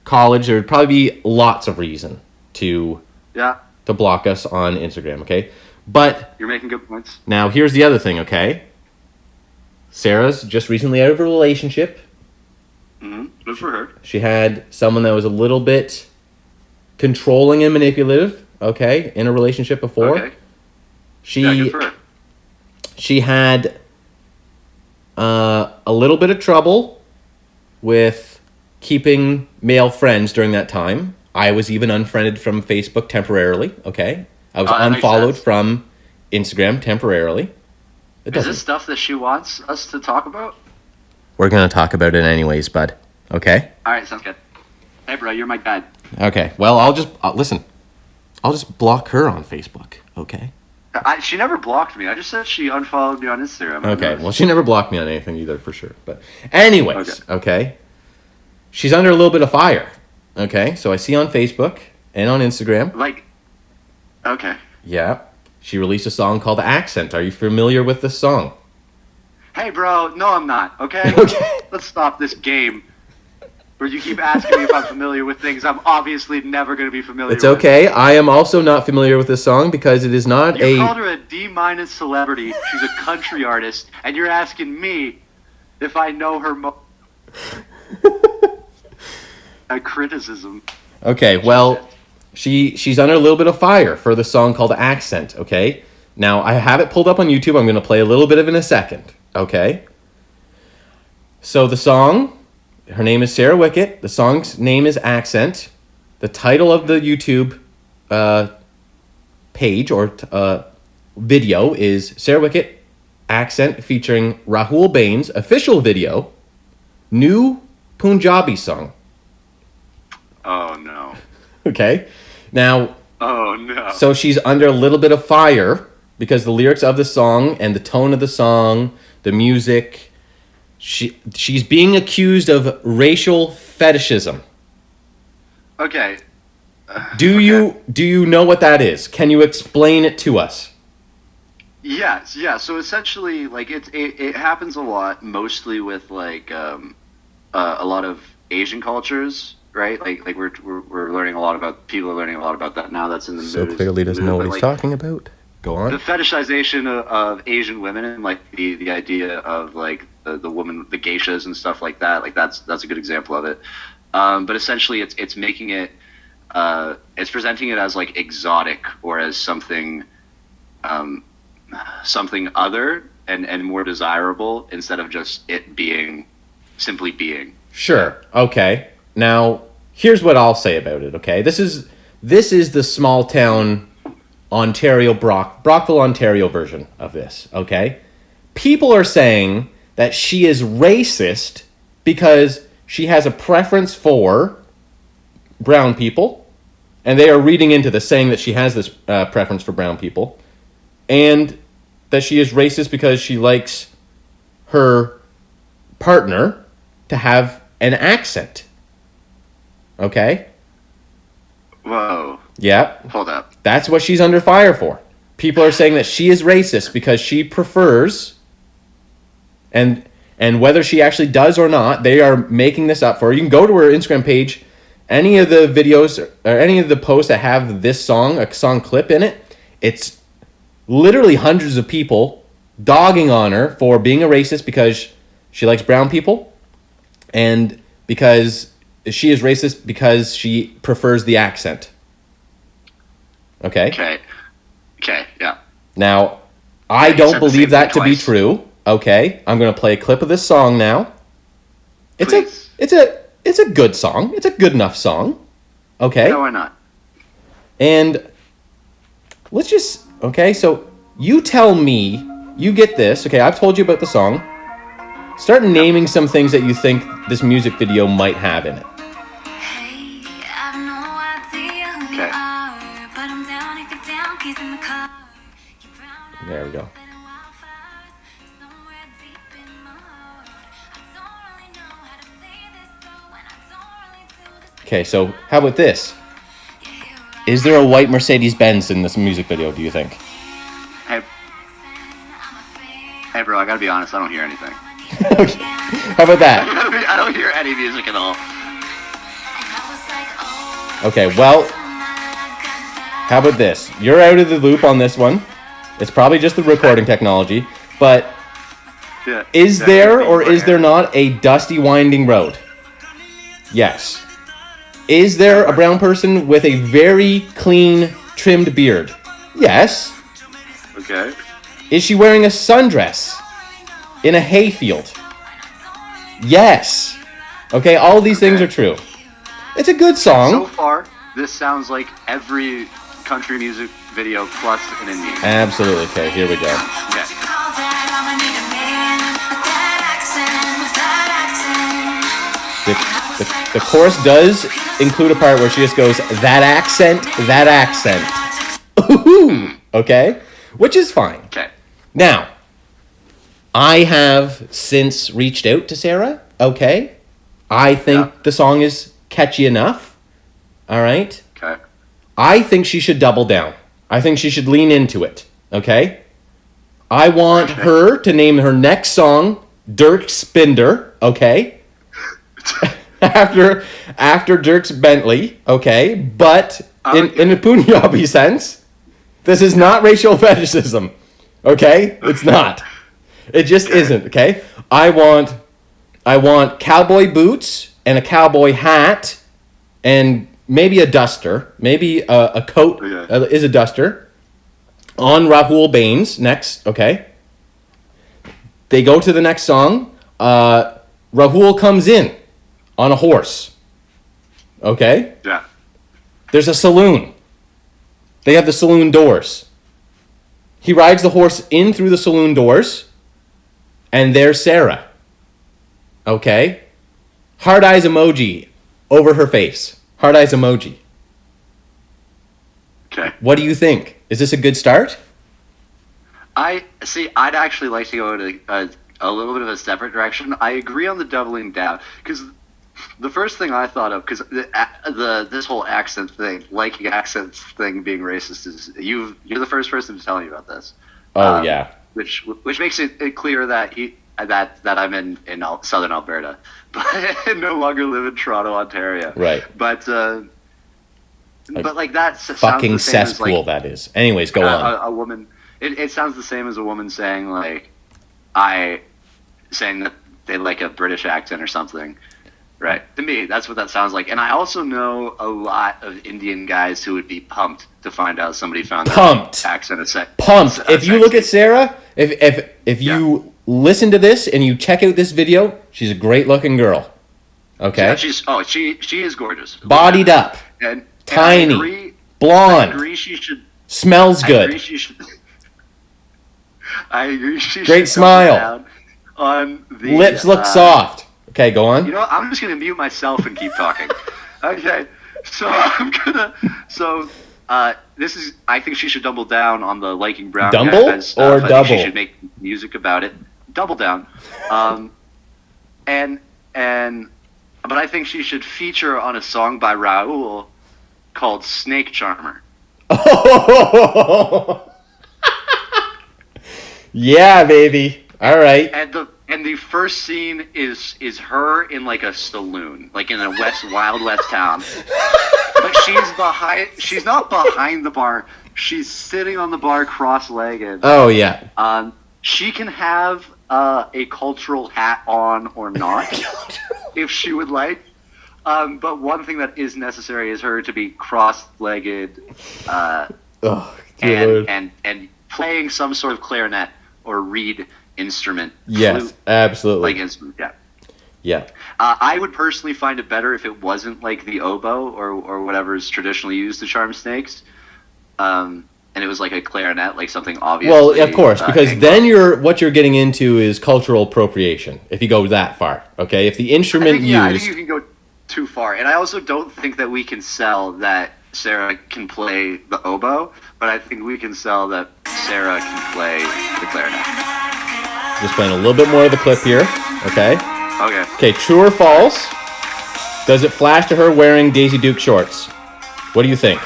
[SPEAKER 1] college, there would probably be lots of reason to block us on Instagram, okay? But
[SPEAKER 2] you're making good points.
[SPEAKER 1] Now here's the other thing, okay? Sarah's just recently out of a relationship.
[SPEAKER 2] Good for her.
[SPEAKER 1] She had someone that was a little bit controlling and manipulative, okay, in a relationship before.
[SPEAKER 2] Okay. Good for her.
[SPEAKER 1] She had a little bit of trouble with keeping male friends during that time. I was even unfriended from Facebook temporarily, okay? I was unfollowed from Instagram temporarily.
[SPEAKER 2] Is this stuff that she wants us to talk about?
[SPEAKER 1] We're going to talk about it anyways, bud. Okay?
[SPEAKER 2] All right, sounds good. Hey, bro, you're my dad.
[SPEAKER 1] Okay. Well, I'll just block her on Facebook, okay?
[SPEAKER 2] She never blocked me. I just said she unfollowed me on Instagram.
[SPEAKER 1] Okay. Well, she never blocked me on anything either, for sure. But anyways, okay? She's under a little bit of fire. Okay, so I see on Facebook and on Instagram.
[SPEAKER 2] Okay.
[SPEAKER 1] Yeah, she released a song called Accent. Are you familiar with this song?
[SPEAKER 2] Hey, bro, no, I'm not, okay?
[SPEAKER 1] Okay.
[SPEAKER 2] Let's stop this game where you keep asking me if I'm familiar with things I'm obviously never going to be familiar with.
[SPEAKER 1] It's okay. I am also not familiar with this song because it is not
[SPEAKER 2] You called her a D- celebrity. She's a country artist, and you're asking me if I know her a criticism.
[SPEAKER 1] Okay, well, she's under a little bit of fire for the song called Accent, okay? Now, I have it pulled up on YouTube. I'm going to play a little bit of it in a second, okay? So the song, her name is Sarah Wickett. The song's name is Accent. The title of the YouTube page or video is Sarah Wickett Accent featuring Rahul Bains' official video, New Punjabi Song.
[SPEAKER 2] Oh, no.
[SPEAKER 1] Okay. Now.
[SPEAKER 2] Oh, no.
[SPEAKER 1] So she's under a little bit of fire because the lyrics of the song and the tone of the song, the music, she's being accused of racial fetishism.
[SPEAKER 2] Okay.
[SPEAKER 1] Do you know what that is? Can you explain it to us?
[SPEAKER 2] Yes, yeah. So essentially, it happens a lot, mostly with a lot of Asian cultures. Right, like we're learning a lot about. People are learning a lot about that now. That's in the
[SPEAKER 1] so clearly doesn't know what he's talking about. Go on.
[SPEAKER 2] The fetishization of Asian women and the idea of the woman, the geishas and stuff like that. Like that's a good example of it. But essentially, it's making it, it's presenting it as exotic or as something. something other and more desirable instead of just it being simply being.
[SPEAKER 1] Sure. Okay. Now, here's what I'll say about it, okay? This is the small town Ontario, Brockville, Ontario version of this, okay? People are saying that she is racist because she has a preference for brown people, and they are reading into this, saying that she has this preference for brown people, and that she is racist because she likes her partner to have an accent. Okay?
[SPEAKER 2] Whoa.
[SPEAKER 1] Yeah.
[SPEAKER 2] Hold up.
[SPEAKER 1] That's what she's under fire for. People are saying that she is racist because she prefers, and whether she actually does or not, they are making this up for her. You can go to her Instagram page. Any of the videos or any of the posts that have this song, a song clip in it, it's literally hundreds of people dogging on her for being a racist because she likes brown people, and because she is racist because she prefers the accent. Okay, yeah. Now, I don't believe that to be true. Okay, I'm going to play a clip of this song now. It's a good song. It's a good enough song. Okay?
[SPEAKER 2] No, why not?
[SPEAKER 1] And let's just... Okay, so you tell me, you get this. Okay, I've told you about the song. Start naming some things that you think this music video might have in it.
[SPEAKER 2] Okay.
[SPEAKER 1] There we go. Okay, so how about this? Is there a white Mercedes-Benz in this music video, do you think?
[SPEAKER 2] Hey, bro, I gotta be honest, I don't hear anything.
[SPEAKER 1] Okay. How about that?
[SPEAKER 2] I don't hear any music at all.
[SPEAKER 1] Okay, well, how about this? You're out of the loop on this one. It's probably just the recording technology, but is there or is there not a dusty, winding road? Yes. Is there a brown person with a very clean, trimmed beard? Yes.
[SPEAKER 2] Okay.
[SPEAKER 1] Is she wearing a sundress in a hayfield? Yes. Okay, all of these things are true. It's a good song.
[SPEAKER 2] So far, this sounds like every country music video plus an Indian.
[SPEAKER 1] Absolutely. Okay, here we go.
[SPEAKER 2] Okay.
[SPEAKER 1] The chorus does include a part where she just goes, that accent. Ooh, okay? Which is fine.
[SPEAKER 2] Okay.
[SPEAKER 1] Now, I have since reached out to Sarah, okay? I think the song is catchy enough, all right?
[SPEAKER 2] Okay.
[SPEAKER 1] I think she should double down. I think she should lean into it, okay? I want her to name her next song Dierks Binder, okay? after Dierks Bentley, okay? But in a Punjabi sense, this is not racial fetishism, okay? It's not. It just isn't, okay? I want cowboy boots and a cowboy hat and maybe a duster. Maybe a coat is a duster. On Rahul Baines next, okay? They go to the next song. Rahul comes in on a horse. Okay?
[SPEAKER 2] Yeah.
[SPEAKER 1] There's a saloon. They have the saloon doors. He rides the horse in through the saloon doors, and there's Sarah. Okay? Hard eyes emoji over her face. Hard eyes emoji.
[SPEAKER 2] Okay.
[SPEAKER 1] What do you think? Is this a good start?
[SPEAKER 2] I'd actually like to go in a little bit of a separate direction. I agree on the doubling down because the first thing I thought of, because this whole accent thing, liking accents thing being racist, is you're the first person to tell me about this.
[SPEAKER 1] Oh yeah.
[SPEAKER 2] Which makes it clear that that I'm in southern Alberta, but I no longer live in Toronto, Ontario.
[SPEAKER 1] Right.
[SPEAKER 2] But like that
[SPEAKER 1] fucking cesspool like, that is. Anyways, go on.
[SPEAKER 2] A woman. It sounds the same as a woman saying like, saying that they like a British accent or something, Right. To me, that's what that sounds like. And I also know a lot of Indian guys who would be pumped to find out somebody found that accent a sec.
[SPEAKER 1] Pumped. If you look at Sarah, if you listen to this and you check out this video, she's a great looking girl. Okay.
[SPEAKER 2] Yeah, she is gorgeous.
[SPEAKER 1] Bodied up.
[SPEAKER 2] And
[SPEAKER 1] tiny.
[SPEAKER 2] I agree,
[SPEAKER 1] blonde.
[SPEAKER 2] I agree she should.
[SPEAKER 1] Smells good.
[SPEAKER 2] I agree she should.
[SPEAKER 1] Great smile.
[SPEAKER 2] On the
[SPEAKER 1] lips look soft. Okay, go on.
[SPEAKER 2] You know what? I'm just gonna mute myself and keep talking. Okay, so this is. I think she should double down on the liking brown guy stuff.
[SPEAKER 1] Or
[SPEAKER 2] I
[SPEAKER 1] double?
[SPEAKER 2] Think she should make music about it. Double down. But I think she should feature on a song by Raul called "Snake Charmer."
[SPEAKER 1] Oh. Yeah, baby. All right.
[SPEAKER 2] And the first scene is her in like a saloon, like in a Wild West town. But she's not behind the bar. She's sitting on the bar cross-legged.
[SPEAKER 1] Oh yeah.
[SPEAKER 2] She can have a cultural hat on or not if she would like. But one thing that is necessary is her to be cross-legged and playing some sort of clarinet or reed instrument.
[SPEAKER 1] Yes,
[SPEAKER 2] flute,
[SPEAKER 1] absolutely.
[SPEAKER 2] like instrument, yeah.
[SPEAKER 1] Yeah.
[SPEAKER 2] I would personally find it better if it wasn't like the oboe or whatever is traditionally used to charm snakes. And it was like a clarinet, like something obvious.
[SPEAKER 1] Well, of course, because then what you're getting into is cultural appropriation. If you go that far, okay. If the instrument
[SPEAKER 2] I think you can go too far, and I also don't think that we can sell that Sarah can play the oboe, but I think we can sell that Sarah can play the clarinet.
[SPEAKER 1] Just playing a little bit more of the clip here, okay?
[SPEAKER 2] Okay.
[SPEAKER 1] True or false? Does it flash to her wearing Daisy Duke shorts? What do you think?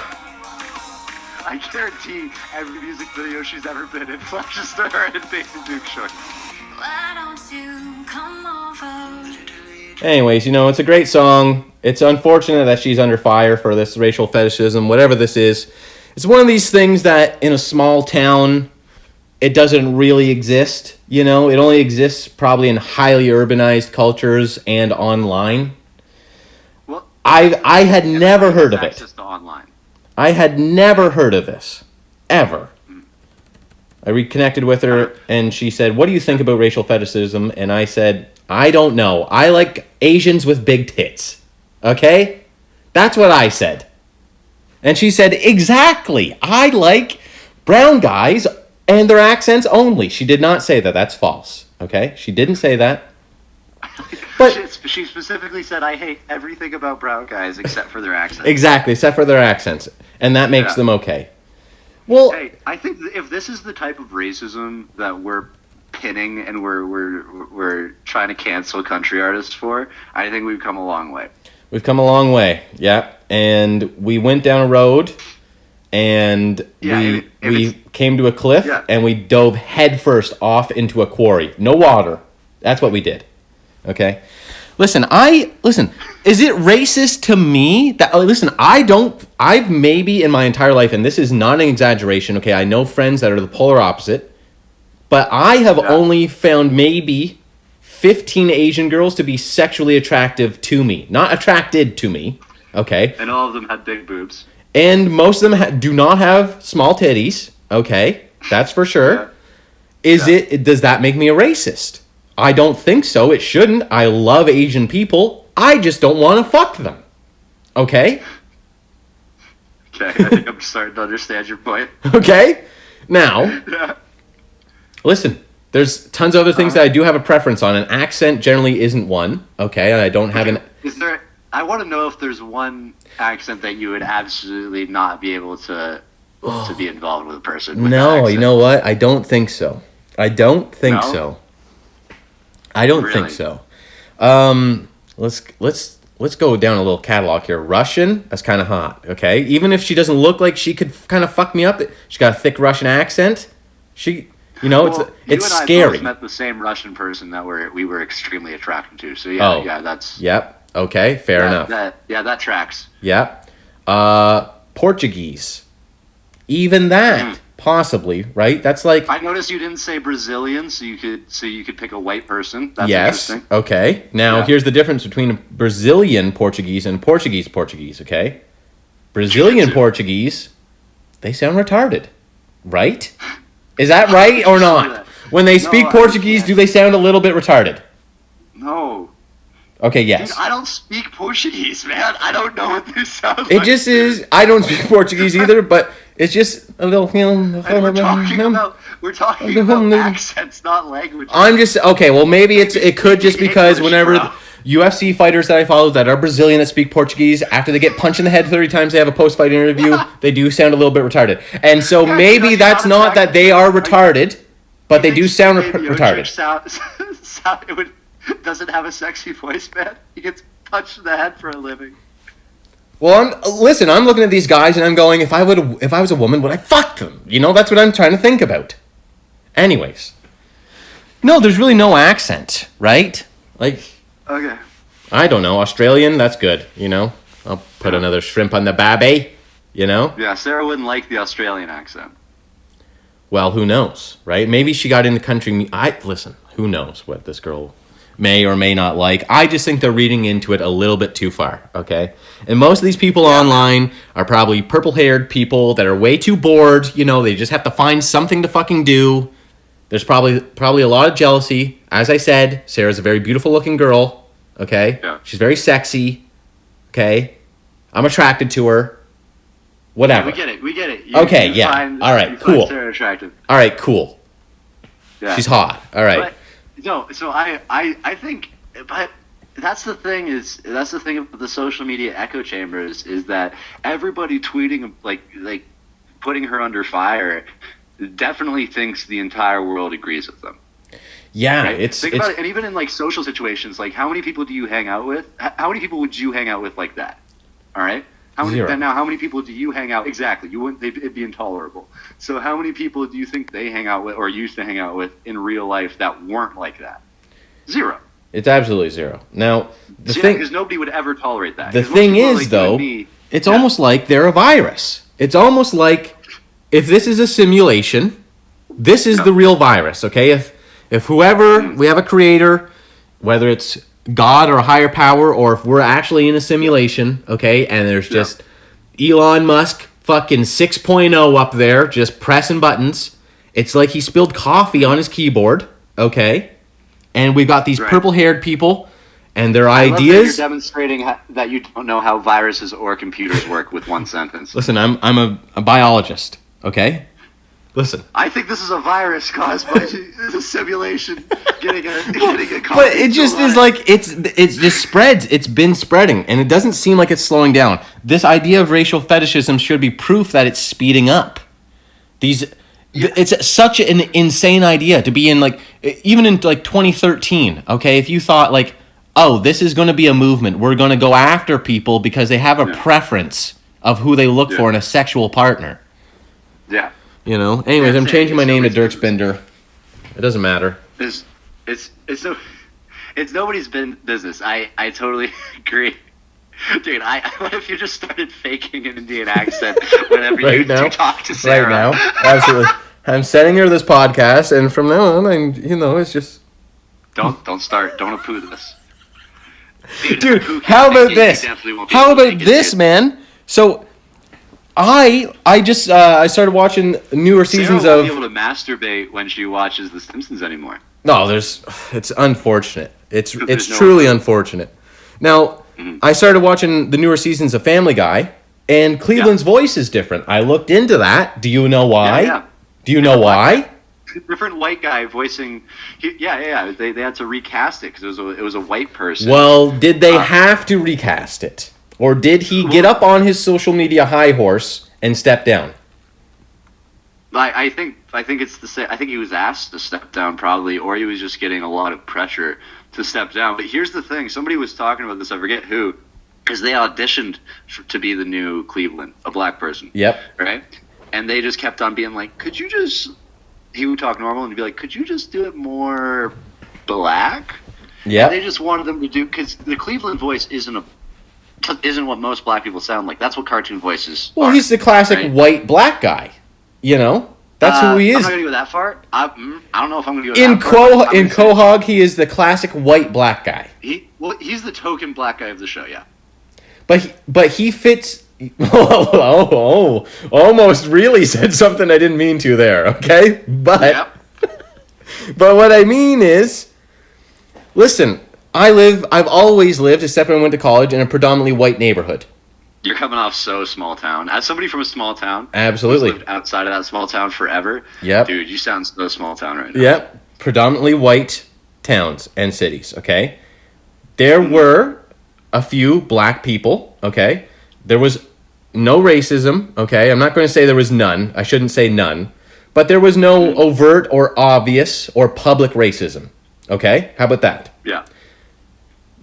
[SPEAKER 2] I guarantee every music video she's ever been in flashes to her in Daisy Duke shorts. Why don't you come over?
[SPEAKER 1] Anyways, it's a great song. It's unfortunate that she's under fire for this racial fetishism, whatever this is. It's one of these things that in a small town, it doesn't really exist. It only exists probably in highly urbanized cultures and online.
[SPEAKER 2] Well,
[SPEAKER 1] I had never heard of it.
[SPEAKER 2] Access to online.
[SPEAKER 1] I had never heard of this, ever. I reconnected with her, and she said, "What do you think about racial fetishism?" And I said, "I don't know. I like Asians with big tits." Okay? That's what I said. And she said, "Exactly. I like brown guys and their accents only." She did not say that. That's false. Okay? She didn't say that. But
[SPEAKER 2] she specifically said, "I hate everything about brown guys except for their accents."
[SPEAKER 1] Exactly, except for their accents. And that makes them okay. Well,
[SPEAKER 2] hey, I think if this is the type of racism that we're pinning and we're trying to cancel country artists for, I think we've come a long way.
[SPEAKER 1] We've come a long way, yeah. And we went down a road, and we came to a cliff, and we dove headfirst off into a quarry. No water. That's what we did. Okay? Listen, is it racist to me that, I've maybe in my entire life, and this is not an exaggeration, okay, I know friends that are the polar opposite, but I have only found maybe 15 Asian girls to be sexually attractive to me. Not attracted to me, okay?
[SPEAKER 2] And all of them had big boobs.
[SPEAKER 1] And most of them do not have small titties, okay? That's for sure. Does that make me a racist? I don't think so. It shouldn't. I love Asian people. I just don't want to fuck them. Okay?
[SPEAKER 2] Okay, I think I'm starting to understand your point.
[SPEAKER 1] Okay? Now, listen, there's tons of other things that I do have a preference on. An accent generally isn't one, okay? And I don't have an...
[SPEAKER 2] I want to know if there's one accent that you would absolutely not be able to be involved with a person with.
[SPEAKER 1] No, you know what? I don't think so. I don't think so. Let's go down a little catalog here. Russian, that's kind of hot, okay? Even if she doesn't look like she could kind of fuck me up, she got a thick Russian accent. It's scary.
[SPEAKER 2] You and I both met the same Russian person that we were extremely attracted to. So that's...
[SPEAKER 1] Yep. Okay, fair enough.
[SPEAKER 2] That tracks.
[SPEAKER 1] Yep. Portuguese. Even that. Possibly, right? That's like
[SPEAKER 2] I noticed you didn't say Brazilian, so you could pick a white person. That's
[SPEAKER 1] yes.
[SPEAKER 2] interesting.
[SPEAKER 1] Okay. Now here's the difference between Brazilian Portuguese and Portuguese Portuguese. Okay, Brazilian Portuguese, they sound retarded, right? Is that right or not? When they speak Portuguese, do they sound a little bit retarded?
[SPEAKER 2] No.
[SPEAKER 1] Okay, yes.
[SPEAKER 2] Dude, I don't speak Portuguese, man. I don't know what this sounds like.
[SPEAKER 1] It just is. I don't speak Portuguese either, but it's just a little feeling.
[SPEAKER 2] We're talking about accents, not language.
[SPEAKER 1] I'm just okay. Well, maybe it could just because whenever UFC fighters that I follow that are Brazilian that speak Portuguese, after they get punched in the head 30 times, they have a post-fight interview. They do sound a little bit retarded, and so maybe that's not that they are retarded, but they do sound retarded.
[SPEAKER 2] Doesn't have a sexy voice, man. He gets punched in the head for a living.
[SPEAKER 1] Well, I'm looking at these guys and I'm going, if I was a woman, would I fuck them? You know, that's what I'm trying to think about. Anyways. No, there's really no accent, right? Like,
[SPEAKER 2] okay.
[SPEAKER 1] I don't know, Australian, that's good, you know? I'll put another shrimp on the babby, you know?
[SPEAKER 2] Yeah, Sarah wouldn't like the Australian accent.
[SPEAKER 1] Well, who knows, right? Maybe she got in the country. Listen, who knows what this girl may or may not like. I just think they're reading into it a little bit too far, okay? And most of these people online are probably purple-haired people that are way too bored. You know, they just have to find something to fucking do. There's probably a lot of jealousy. As I said, Sarah's a very beautiful-looking girl, okay?
[SPEAKER 2] Yeah.
[SPEAKER 1] She's very sexy, okay? I'm attracted to her. Whatever.
[SPEAKER 2] Yeah, we get it.
[SPEAKER 1] Okay, yeah. All right, cool.
[SPEAKER 2] Sarah attractive.
[SPEAKER 1] All right, cool.
[SPEAKER 2] Yeah.
[SPEAKER 1] She's hot. All right.
[SPEAKER 2] No, so I think, but that's the thing about the social media echo chambers is that everybody tweeting like putting her under fire definitely thinks the entire world agrees with them.
[SPEAKER 1] Yeah,
[SPEAKER 2] right? Think about it, and even in like social situations, like how many people do you hang out with? How many people would you hang out with like that? All right.
[SPEAKER 1] Zero.
[SPEAKER 2] And now, how many people do you hang out? Exactly, you wouldn't. It'd be intolerable. So, how many people do you think they hang out with or used to hang out with in real life that weren't like that? Zero.
[SPEAKER 1] It's absolutely zero. Now,
[SPEAKER 2] because nobody would ever tolerate that.
[SPEAKER 1] The thing is, though, it's almost like they're a virus. It's almost like if this is a simulation, this is the real virus. Okay, if whoever we have a creator, whether it's God or a higher power, or if we're actually in a simulation, okay, and there's just Elon Musk fucking 6.0 up there just pressing buttons. It's like he spilled coffee on his keyboard, okay? And we've got these purple-haired people and their ideas.
[SPEAKER 2] Love that you're demonstrating that you don't know how viruses or computers work with one sentence.
[SPEAKER 1] Listen, I'm a biologist, okay? Listen.
[SPEAKER 2] I think this is a virus caused by a simulation getting a coffee.
[SPEAKER 1] But it just is like, it just spreads. It's been spreading, and it doesn't seem like it's slowing down. This idea of racial fetishism should be proof that it's speeding up. It's such an insane idea to be in, like, even in, like, 2013, okay? If you thought, like, oh, this is going to be a movement. We're going to go after people because they have a preference of who they look for in a sexual partner.
[SPEAKER 2] Yeah.
[SPEAKER 1] You know. Anyways, I'm changing my name to Dierks Binder. It doesn't matter.
[SPEAKER 2] It's nobody's business. I totally agree, dude. What if you just started faking an Indian accent whenever you talk to Sarah?
[SPEAKER 1] Right now, absolutely. I'm sending her this podcast, and from now on, it's just
[SPEAKER 2] don't approve this,
[SPEAKER 1] dude. How about this? How about this, man? So. I started watching newer seasons
[SPEAKER 2] Sarah won't be able to masturbate when she watches The Simpsons anymore.
[SPEAKER 1] No, it's unfortunate. It's truly unfortunate. Now, I started watching the newer seasons of Family Guy, and Cleveland's voice is different. I looked into that. Do you know why?
[SPEAKER 2] Yeah.
[SPEAKER 1] Do you know why?
[SPEAKER 2] Different white guy voicing. They had to recast it because it was a white person.
[SPEAKER 1] Well, did they have to recast it? Or did he get up on his social media high horse and step down?
[SPEAKER 2] I think it's the same. I think he was asked to step down probably, or he was just getting a lot of pressure to step down. But here's the thing: somebody was talking about this. I forget who, because they auditioned to be the new Cleveland, a black person.
[SPEAKER 1] Yep.
[SPEAKER 2] Right. And they just kept on being like, "Could you just?" He would talk normal and he'd be like, "Could you just do it more black?"
[SPEAKER 1] Yeah.
[SPEAKER 2] They just wanted them to do because the Cleveland voice isn't what most black people sound like. That's what cartoon voices are.
[SPEAKER 1] Well, he's the classic white black guy, you know? That's who he
[SPEAKER 2] I'm
[SPEAKER 1] is.
[SPEAKER 2] not gonna go that far. I don't know if I'm gonna go
[SPEAKER 1] In
[SPEAKER 2] that far.
[SPEAKER 1] In Quahog, he is the classic white black guy.
[SPEAKER 2] He's the token black guy of the show, yeah.
[SPEAKER 1] But he fits. Almost really said something I didn't mean to there. Okay, but but what I mean is, listen. I've always lived, except when I went to college, in a predominantly white neighborhood.
[SPEAKER 2] You're coming off so small town. As somebody from a small town,
[SPEAKER 1] absolutely,
[SPEAKER 2] who's lived outside of that small town forever.
[SPEAKER 1] Yep.
[SPEAKER 2] Dude, you sound so small town right now.
[SPEAKER 1] Yep, predominantly white towns and cities. Okay, there were a few black people. Okay, there was no racism. Okay, I'm not going to say there was none. I shouldn't say none, but there was no overt or obvious or public racism. Okay, how about that?
[SPEAKER 2] Yeah.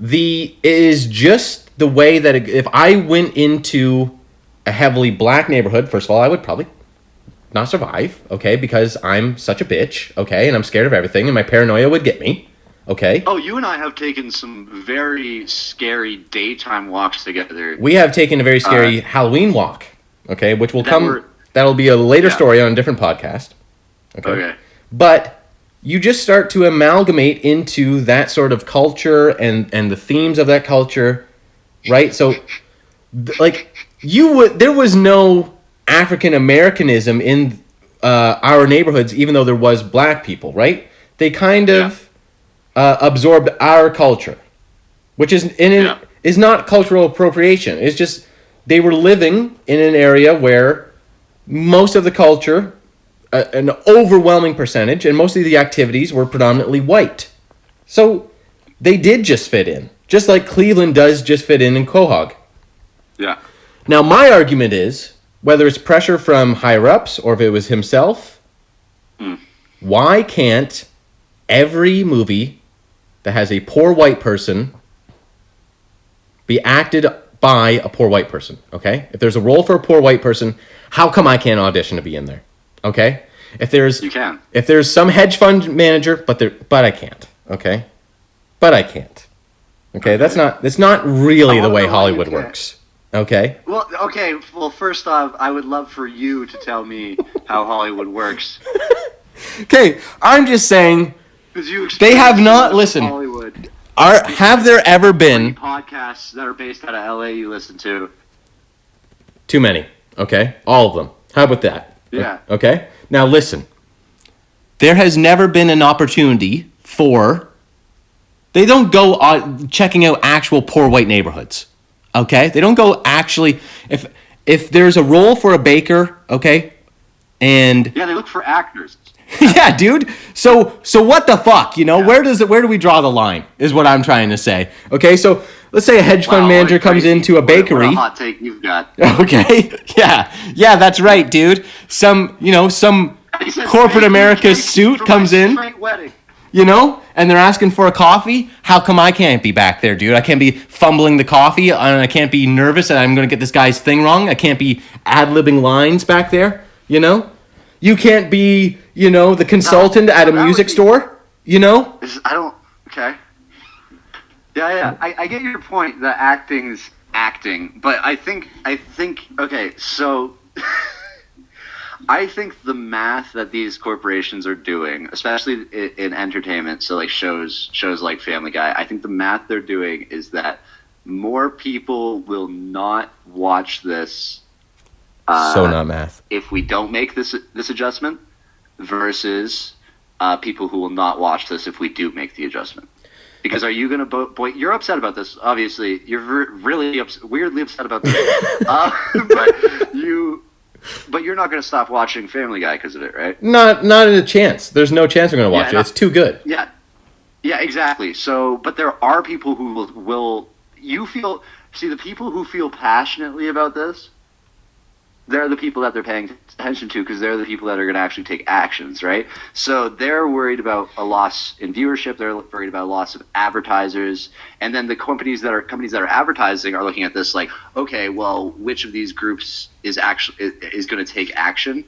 [SPEAKER 1] It is just the way that if I went into a heavily black neighborhood, first of all, I would probably not survive, okay, because I'm such a bitch, okay, and I'm scared of everything, and my paranoia would get me, okay?
[SPEAKER 2] Oh, you and I have taken some very scary daytime walks together.
[SPEAKER 1] We have taken a very scary Halloween walk, okay, which will that'll be a later story on a different podcast, okay? But you just start to amalgamate into that sort of culture and the themes of that culture, right? So, like, there was no African Americanism in our neighborhoods, even though there was black people, right? They kind of absorbed our culture, which is not cultural appropriation. It's just they were living in an area where most of the culture, an overwhelming percentage, and most of the activities were predominantly white. So they did just fit in, just like Cleveland does just fit in Quahog.
[SPEAKER 2] Yeah.
[SPEAKER 1] Now, my argument is, whether it's pressure from higher-ups or if it was himself, why can't every movie that has a poor white person be acted by a poor white person, okay? If there's a role for a poor white person, how come I can't audition to be in there? Okay,
[SPEAKER 2] you can.
[SPEAKER 1] If there's some hedge fund manager, but I can't. Okay, but I can't. Okay, that's not really the way Hollywood works. Okay.
[SPEAKER 2] Well, okay. Well, first off, I would love for you to tell me how Hollywood works.
[SPEAKER 1] Okay, I'm just saying. They have not listened.
[SPEAKER 2] Hollywood.
[SPEAKER 1] Have there ever been
[SPEAKER 2] podcasts that are based out of LA you listen to?
[SPEAKER 1] Too many. Okay, all of them. How about that?
[SPEAKER 2] Yeah.
[SPEAKER 1] Okay? Now listen. There has never been an opportunity for... They don't go checking out actual poor white neighborhoods. Okay? They don't go actually... If there's a role for a baker, okay? And...
[SPEAKER 2] Yeah, they look for actors.
[SPEAKER 1] Yeah, dude. So what the fuck, you know? Yeah. Where do we draw the line, is what I'm trying to say. Okay, so... Let's say a hedge fund manager comes into a bakery.
[SPEAKER 2] What a hot take you've got.
[SPEAKER 1] Okay, yeah, that's right, dude. Some corporate America suit comes in, you know, and they're asking for a coffee. How come I can't be back there, dude? I can't be fumbling the coffee, and I can't be nervous, and I'm going to get this guy's thing wrong. I can't be ad-libbing lines back there, you know? You can't be, you know, the consultant at a music store, you know?
[SPEAKER 2] Okay. Yeah. I get your point that acting's acting, but I think okay, so I think the math that these corporations are doing, especially in entertainment, so like shows like Family Guy, I think the math they're doing is that more people will not watch this.
[SPEAKER 1] So not math.
[SPEAKER 2] If we don't make this adjustment, versus people who will not watch this if we do make the adjustment. Because are you going to boy? You're upset about this. Obviously, you're really weirdly upset about this. But you're not going to stop watching Family Guy because of it, right?
[SPEAKER 1] Not a chance. There's no chance we're going to watch it. It's too good.
[SPEAKER 2] Yeah, exactly. So, but there are people who will. You feel. See, the people who feel passionately about this, they're the people that they're paying attention to because they're the people that are going to actually take actions, right? So they're worried about a loss in viewership. They're worried about a loss of advertisers. And then the companies that are advertising are looking at this like, okay, well, which of these groups is going to take action?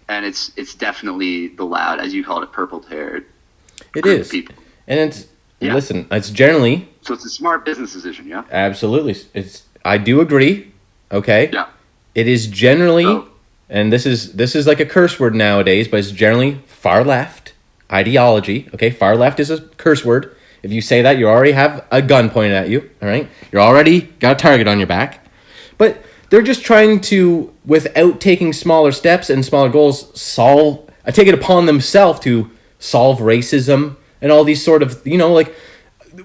[SPEAKER 2] And it's definitely the loud, as you called it, purple-haired.
[SPEAKER 1] It is. People. And listen, it's generally...
[SPEAKER 2] So it's a smart business decision, yeah?
[SPEAKER 1] Absolutely. I do agree, okay?
[SPEAKER 2] Yeah.
[SPEAKER 1] It is generally and this is like a curse word nowadays, but it's generally far left ideology. Okay, far left is a curse word. If you say that, you already have a gun pointed at you. All right, you're already got a target on your back. But they're just trying to, without taking smaller steps and smaller goals, take it upon themselves to solve racism and all these sort of, like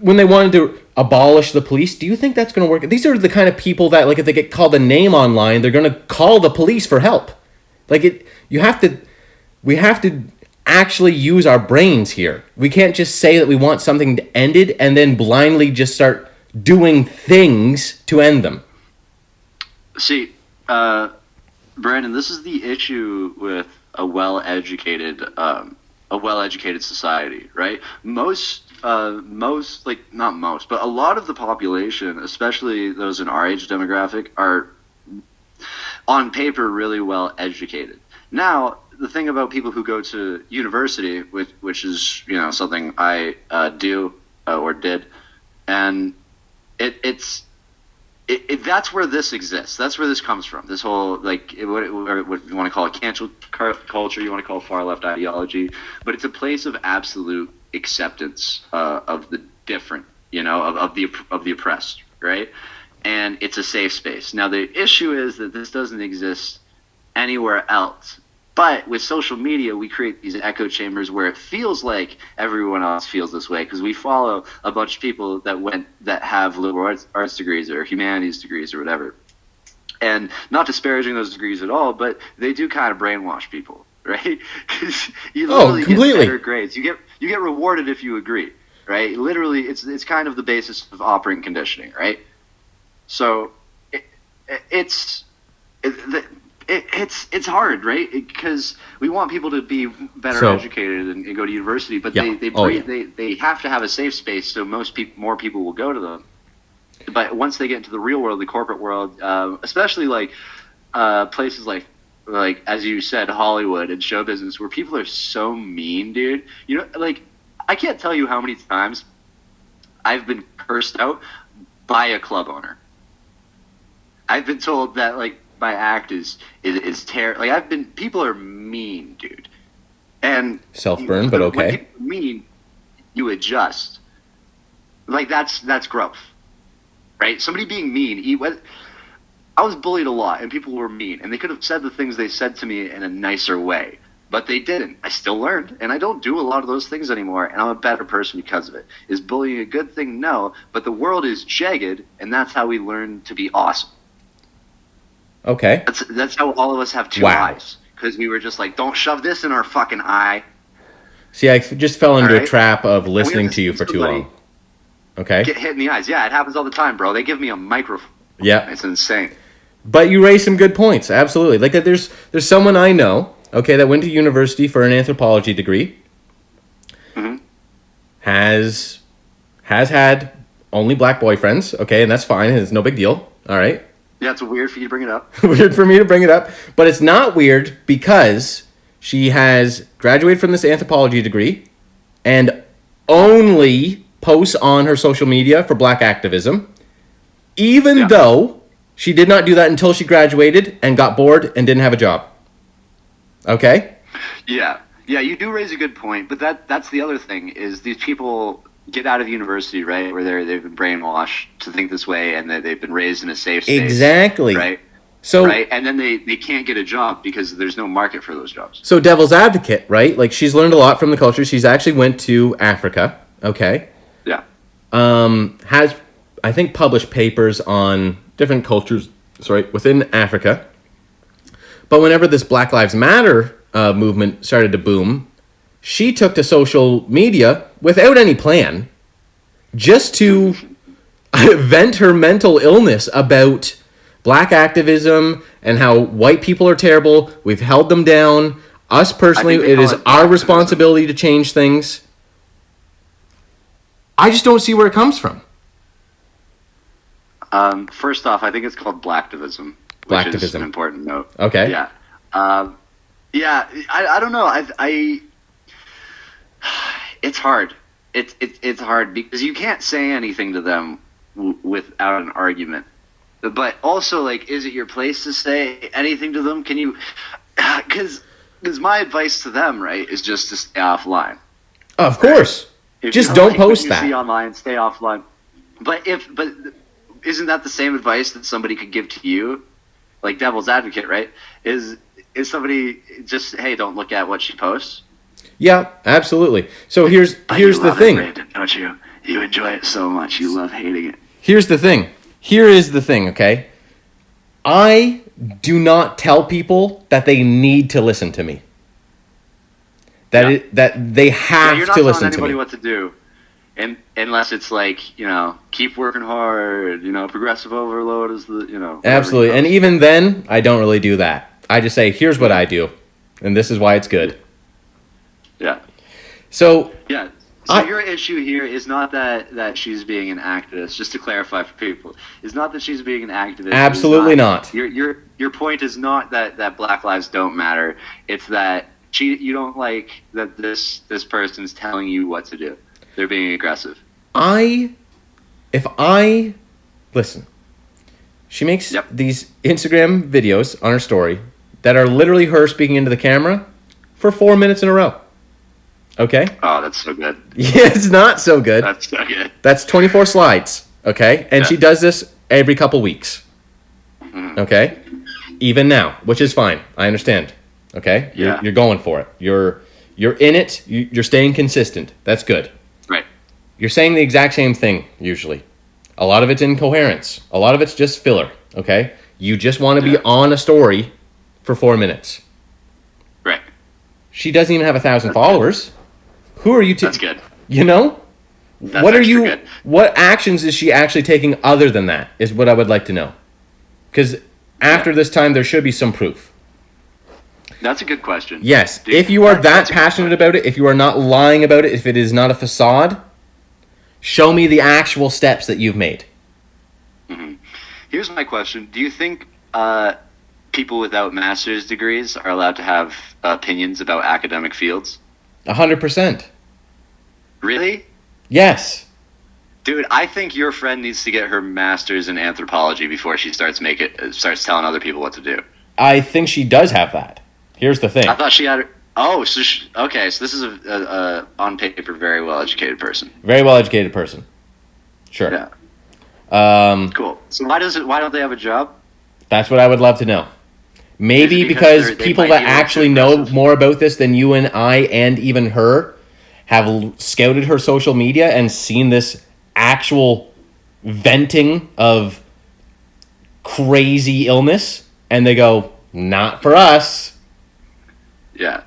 [SPEAKER 1] when they wanted to abolish the police. Do you think that's going to work? These are the kind of people that, like, if they get called a name online, they're going to call the police for help. Like, we have to actually use our brains here. We can't just say that we want something ended and then blindly just start doing things to end them.
[SPEAKER 2] See, Brandon, this is the issue with a well-educated society, right? Not most, but a lot of the population, especially those in our age demographic, are on paper really well educated. Now, the thing about people who go to university, which is something I do or did, and it's that's where this exists. That's where this comes from. This whole, like, what you want to call it, cancel culture, you want to call it far left ideology, but it's a place of absolute acceptance of the different, of the oppressed, right? And it's a safe space. Now the issue is that this doesn't exist anywhere else. But with social media, we create these echo chambers where it feels like everyone else feels this way because we follow a bunch of people that have liberal arts degrees or humanities degrees or whatever. And not disparaging those degrees at all, but they do kind of brainwash people, right? Because you literally get better grades. You get rewarded if you agree, right? Literally, it's kind of the basis of operant conditioning, right? So it's hard, right? Because we want people to be better educated and go to university, but they have to have a safe space so more people will go to them. But once they get into the real world, the corporate world, especially like places like as you said, Hollywood and show business, where people are so mean, dude. Like, I can't tell you how many times I've been cursed out by a club owner. I've been told that, like, my act is terrible. Like, people are mean, dude. And
[SPEAKER 1] self-burn, but okay.
[SPEAKER 2] When people are mean, you adjust. Like, that's growth, right? Somebody being mean. I was bullied a lot, and people were mean, and they could have said the things they said to me in a nicer way, but they didn't. I still learned, and I don't do a lot of those things anymore, and I'm a better person because of it. Is bullying a good thing? No, but the world is jagged, and that's how we learn to be awesome.
[SPEAKER 1] Okay.
[SPEAKER 2] That's how all of us have two eyes, because we were just like, don't shove this in our fucking eye.
[SPEAKER 1] See, I just fell into a trap of listening to you for too long. Okay.
[SPEAKER 2] Get hit in the eyes. Yeah, it happens all the time, bro. They give me a microphone.
[SPEAKER 1] Yeah.
[SPEAKER 2] It's insane.
[SPEAKER 1] But you raised some good points. Absolutely. Like, there's someone I know, okay, that went to university for an anthropology degree.
[SPEAKER 2] Mm-hmm.
[SPEAKER 1] Has had only black boyfriends, okay, and that's fine. It's no big deal. All right.
[SPEAKER 2] Yeah, it's weird for you to bring it up.
[SPEAKER 1] Weird for me to bring it up. But it's not weird because she has graduated from this anthropology degree and only posts on her social media for black activism, even though she did not do that until she graduated and got bored and didn't have a job. Okay?
[SPEAKER 2] Yeah. Yeah, you do raise a good point, but that's the other thing is these people get out of university, right, where they've been brainwashed to think this way and they've been raised in a safe space.
[SPEAKER 1] Exactly.
[SPEAKER 2] Right?
[SPEAKER 1] So,
[SPEAKER 2] right? And then they can't get a job because there's no market for those jobs.
[SPEAKER 1] So devil's advocate, right? Like, she's learned a lot from the culture. She's actually went to Africa, okay?
[SPEAKER 2] Yeah.
[SPEAKER 1] Has, I think, published papers on different cultures, within Africa. But whenever this Black Lives Matter movement started to boom, she took to social media without any plan, just to vent her mental illness about black activism and how white people are terrible. We've held them down. Us personally, it is our responsibility to change things. I just don't see where it comes from.
[SPEAKER 2] First off, I think it's called blacktivism, which is an important note.
[SPEAKER 1] Okay.
[SPEAKER 2] Yeah. I don't know. It's hard. It's hard because you can't say anything to them without an argument. But also, like, is it your place to say anything to them? because my advice to them, right, is just to stay offline.
[SPEAKER 1] Of course.
[SPEAKER 2] If
[SPEAKER 1] Just
[SPEAKER 2] you
[SPEAKER 1] don't
[SPEAKER 2] like
[SPEAKER 1] post
[SPEAKER 2] what
[SPEAKER 1] that.
[SPEAKER 2] you see online, stay offline. But isn't that the same advice that somebody could give to you, like devil's advocate, right? Is somebody just, hey, don't look at what she posts?
[SPEAKER 1] Yeah, absolutely. So here's the thing.
[SPEAKER 2] Brandon, don't you? You enjoy it so much. You love hating it.
[SPEAKER 1] Here's the thing. Here is the thing, okay? I do not tell people that they need to listen to me. That they have
[SPEAKER 2] you're not
[SPEAKER 1] to
[SPEAKER 2] telling
[SPEAKER 1] listen to
[SPEAKER 2] anybody
[SPEAKER 1] me.
[SPEAKER 2] what to do, and unless it's like, keep working hard. Progressive overload is the whatever
[SPEAKER 1] Absolutely.
[SPEAKER 2] he
[SPEAKER 1] And
[SPEAKER 2] posts.
[SPEAKER 1] even then, I don't really do that. I just say, here's what I do, and this is why it's good.
[SPEAKER 2] Yeah.
[SPEAKER 1] So
[SPEAKER 2] Yeah. So your issue here is not that she's being an activist. Just to clarify for people, it's not that she's being an activist.
[SPEAKER 1] absolutely not.
[SPEAKER 2] Your point is not that Black Lives don't matter. It's that you don't like that this person is telling you what to do. They're being aggressive.
[SPEAKER 1] Listen, she makes these Instagram videos on her story that are literally her speaking into the camera for 4 minutes in a row. Okay?
[SPEAKER 2] Oh, that's so good.
[SPEAKER 1] Yeah, it's not so good.
[SPEAKER 2] That's so good.
[SPEAKER 1] That's 24 slides, okay? And she does this every couple weeks, okay? Even now, which is fine. I understand, okay?
[SPEAKER 2] Yeah.
[SPEAKER 1] You're going for it. You're in it. You're staying consistent. That's good.
[SPEAKER 2] Right.
[SPEAKER 1] You're saying the exact same thing, usually. A lot of it's incoherence. A lot of it's just filler, okay? You just want to be on a story for 4 minutes.
[SPEAKER 2] Right.
[SPEAKER 1] She doesn't even have 1,000 followers. Who are you to...
[SPEAKER 2] That's good.
[SPEAKER 1] That's
[SPEAKER 2] what are you?
[SPEAKER 1] Good. What actions is she actually taking other than that? Is what I would like to know. Because after this time, there should be some proof.
[SPEAKER 2] That's a good question.
[SPEAKER 1] Yes,
[SPEAKER 2] Dude,
[SPEAKER 1] if you are that passionate about it, if you are not lying about it, if it is not a facade, show me the actual steps that you've made.
[SPEAKER 2] Mm-hmm. Here's my question: do you think people without master's degrees are allowed to have opinions about academic fields?
[SPEAKER 1] 100%.
[SPEAKER 2] Really?
[SPEAKER 1] Yes.
[SPEAKER 2] Dude, I think your friend needs to get her master's in anthropology before she starts telling other people what to do.
[SPEAKER 1] I think she does have that. Here's the thing.
[SPEAKER 2] I thought she had. Oh, so so this is a on paper very well educated person.
[SPEAKER 1] Very well educated person. Sure.
[SPEAKER 2] Yeah. Cool. So why don't they have a job?
[SPEAKER 1] That's what I would love to know. Maybe because people that actually know more about this than you and I and even her have scouted her social media and seen this actual venting of crazy illness, and they go, not for us.
[SPEAKER 2] Yeah.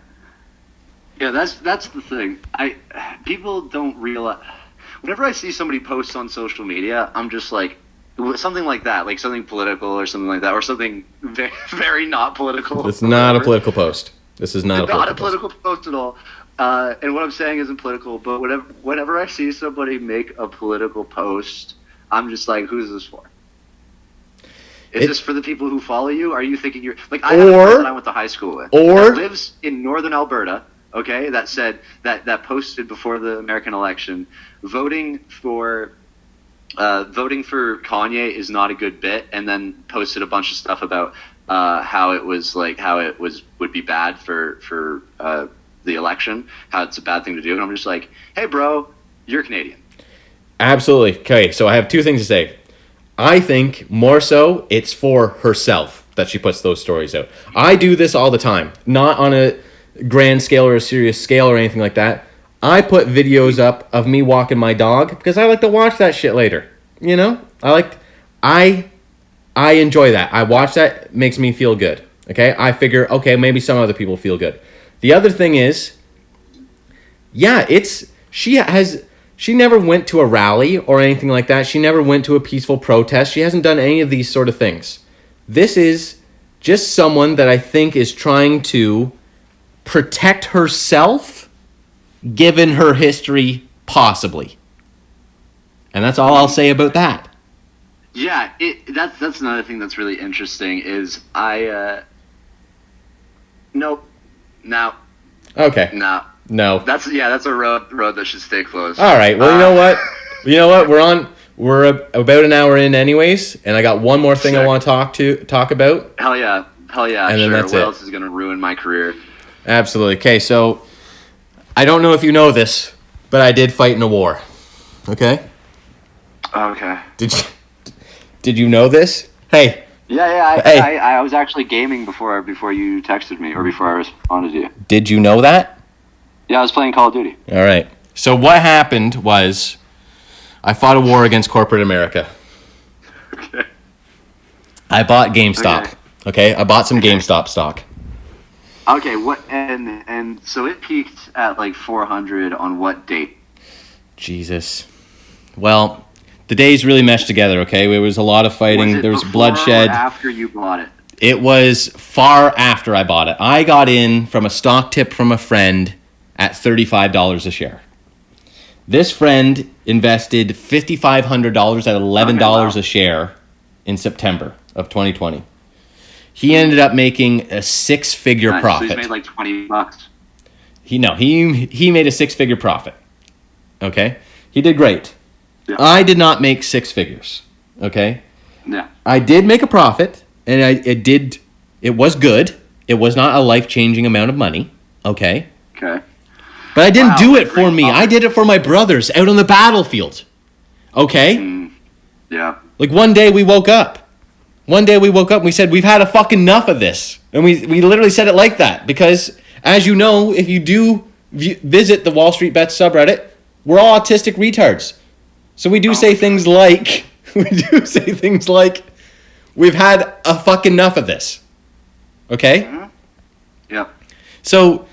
[SPEAKER 2] Yeah, that's the thing. People don't realize. Whenever I see somebody post on social media, I'm just like, something like that, like something political or something like that, or something very, very not political.
[SPEAKER 1] It's not a political post. This is not a political
[SPEAKER 2] post at all. And what I'm saying isn't political, but whenever I see somebody make a political post, I'm just like, who's this for? Is this for the people who follow you? Are you thinking you're like I have a friend that I went to high school with that lives in northern Alberta? Okay, that said that posted before the American election, voting for Kanye is not a good bit, and then posted a bunch of stuff about how it would be bad for the election, how it's a bad thing to do, and I'm just like, hey bro, you're Canadian.
[SPEAKER 1] Absolutely. Okay, so I have two things to say. I think more so it's for herself that she puts those stories out. I do this all the time, not on a grand scale or a serious scale or anything like that. I put videos up of me walking my dog because I like to watch that shit later. I enjoy that. I watch that, it makes me feel good. Okay? I figure, okay, maybe some other people feel good. The other thing is, she never went to a rally or anything like that. She never went to a peaceful protest. She hasn't done any of these sort of things. This is just someone that I think is trying to protect herself, given her history, possibly. And that's all I'll say about that.
[SPEAKER 2] Yeah, that's another thing that's really interesting is nope. No.
[SPEAKER 1] Okay.
[SPEAKER 2] No. That's a road that should stay closed.
[SPEAKER 1] All right. Well, you know what? We're about an hour in anyways, and I got one more thing I want to talk about.
[SPEAKER 2] Hell yeah. Hell yeah,
[SPEAKER 1] And then
[SPEAKER 2] sure.
[SPEAKER 1] that's
[SPEAKER 2] What
[SPEAKER 1] it.
[SPEAKER 2] else is going to ruin my career?
[SPEAKER 1] Absolutely. Okay, so I don't know if you know this, but I did fight in a war. Okay?
[SPEAKER 2] Okay.
[SPEAKER 1] Did you know this? Hey.
[SPEAKER 2] Yeah.
[SPEAKER 1] Hey.
[SPEAKER 2] I was actually gaming before you texted me or before I responded to you.
[SPEAKER 1] Did you know that?
[SPEAKER 2] Yeah, I was playing Call of Duty.
[SPEAKER 1] All right. So what happened was I fought a war against corporate America.
[SPEAKER 2] Okay.
[SPEAKER 1] I bought GameStop. Okay? I bought some GameStop stock.
[SPEAKER 2] Okay, what and so it peaked at like 400 on what date?
[SPEAKER 1] Jesus. Well, the days really meshed together, okay? There was a lot of fighting. There was
[SPEAKER 2] before
[SPEAKER 1] bloodshed.
[SPEAKER 2] Or after you bought it?
[SPEAKER 1] It was far after I bought it. I got in from a stock tip from a friend at $35 a share. This friend invested $5,500 at $11 a share in September of 2020. He ended up making a six-figure profit.
[SPEAKER 2] So he's made like $20.
[SPEAKER 1] He made a six-figure profit. Okay? He did great.
[SPEAKER 2] Yeah.
[SPEAKER 1] I did not make six figures. Okay?
[SPEAKER 2] Yeah.
[SPEAKER 1] I did make a profit, and it was good. It was not a life-changing amount of money. Okay?
[SPEAKER 2] Okay.
[SPEAKER 1] But I didn't do it for
[SPEAKER 2] great
[SPEAKER 1] me.
[SPEAKER 2] profit.
[SPEAKER 1] I did it for my brothers out on the battlefield. Okay?
[SPEAKER 2] Yeah.
[SPEAKER 1] Like one day we woke up. And we said, we've had a fucking enough of this. And we literally said it like that. Because, as you know, if you do visit the Wall Street Bets subreddit, we're all autistic retards. So we do say things like, we've had a fucking enough of this. Okay?
[SPEAKER 2] Mm-hmm. Yep.
[SPEAKER 1] So,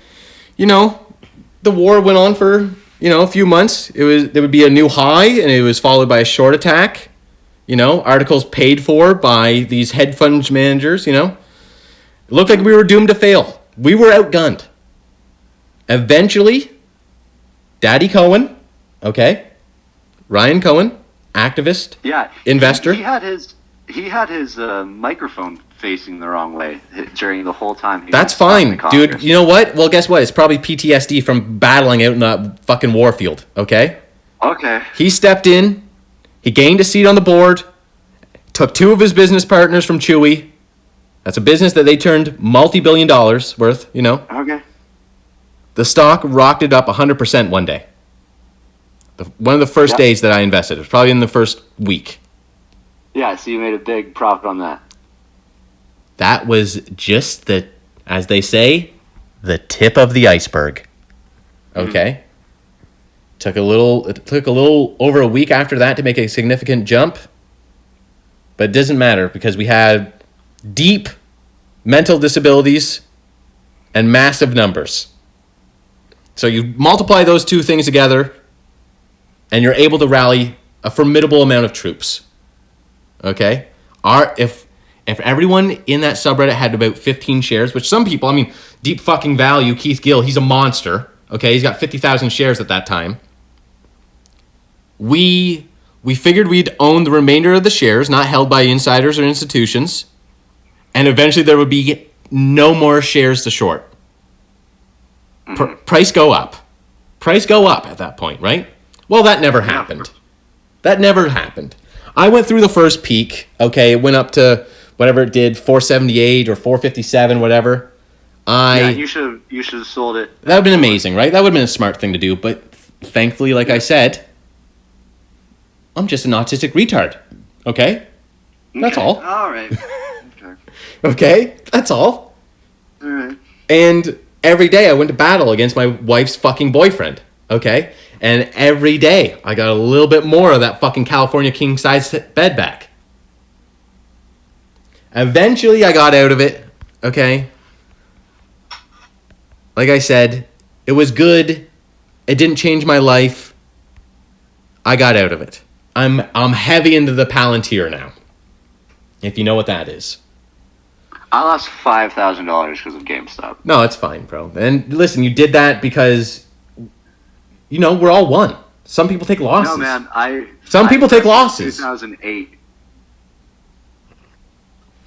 [SPEAKER 1] the war went on for, a few months. There would be a new high, and it was followed by a short attack. Articles paid for by these hedge fund managers, It looked like we were doomed to fail. We were outgunned. Eventually, Daddy Cohen, okay? Ryan Cohen, activist, investor.
[SPEAKER 2] He had his microphone facing the wrong way during the whole time.
[SPEAKER 1] That's fine, dude. You know what? Well, guess what? It's probably PTSD from battling out in that fucking war field, okay?
[SPEAKER 2] Okay.
[SPEAKER 1] He stepped in. He gained a seat on the board, took two of his business partners from Chewy. That's a business that they turned multi-billion dollars worth,
[SPEAKER 2] Okay.
[SPEAKER 1] The stock rocketed up 100% one day. One of the first days that I invested. It was probably in the first week.
[SPEAKER 2] Yeah, so you made a big profit on that.
[SPEAKER 1] That was just as they say, the tip of the iceberg. Okay? It took a little over a week after that to make a significant jump. But it doesn't matter because we had deep mental disabilities and massive numbers. So you multiply those two things together and you're able to rally a formidable amount of troops. Okay? If everyone in that subreddit had about 15 shares, which some people, deep fucking value, Keith Gill, he's a monster. Okay? He's got 50,000 shares at that time. We figured we'd own the remainder of the shares, not held by insiders or institutions, and eventually there would be no more shares to short. Price go up. Price go up at that point, right? Well, that never happened. I went through the first peak, okay, it went up to whatever it did, 478 or 457, whatever.
[SPEAKER 2] You should have sold it.
[SPEAKER 1] That would have been amazing, right? That would have been a smart thing to do, but thankfully, like I said, I'm just an autistic retard, okay? That's all.
[SPEAKER 2] All right.
[SPEAKER 1] Okay? That's all.
[SPEAKER 2] All right.
[SPEAKER 1] And every day I went to battle against my wife's fucking boyfriend, okay? And every day I got a little bit more of that fucking California king-size bed back. Eventually I got out of it, okay? Like I said, it was good. It didn't change my life. I got out of it. I'm heavy into the Palantir now, if you know what that is.
[SPEAKER 2] I lost $5,000 because of GameStop.
[SPEAKER 1] No, it's fine, bro. And listen, you did that because, we're all one. Some people take losses.
[SPEAKER 2] No, man,
[SPEAKER 1] Some people take losses.
[SPEAKER 2] 2008.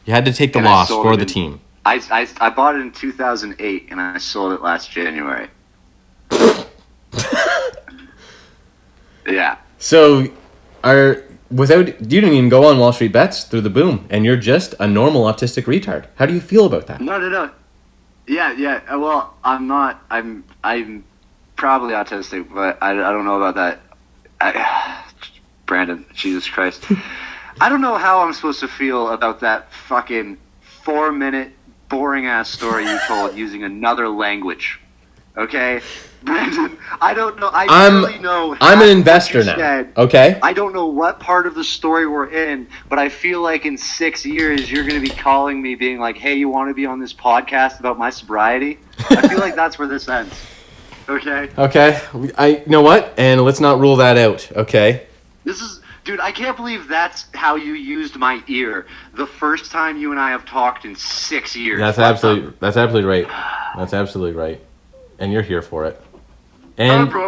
[SPEAKER 1] You had to take the loss for the team.
[SPEAKER 2] I bought it in 2008 and I sold it last January. Yeah.
[SPEAKER 1] So, you didn't even go on Wall Street Bets through the boom, and you're just a normal autistic retard. How do you feel about that?
[SPEAKER 2] No. Yeah. Well, I'm not. I'm probably autistic, but I don't know about that. Brandon, Jesus Christ. I don't know how I'm supposed to feel about that fucking 4-minute boring ass story you told using another language. Okay? Brandon, I don't know. I barely know.
[SPEAKER 1] I'm an investor now.
[SPEAKER 2] Said.
[SPEAKER 1] Okay?
[SPEAKER 2] I don't know what part of the story we're in, but I feel like in 6 years you're going to be calling me being like, hey, you want to be on this podcast about my sobriety? I feel like that's where this ends. Okay?
[SPEAKER 1] Okay. You know what? And let's not rule that out. Okay?
[SPEAKER 2] Dude, I can't believe that's how you used my ear the first time you and I have talked in 6 years.
[SPEAKER 1] That's absolutely right. That's absolutely right. And you're here for it. And
[SPEAKER 2] bro,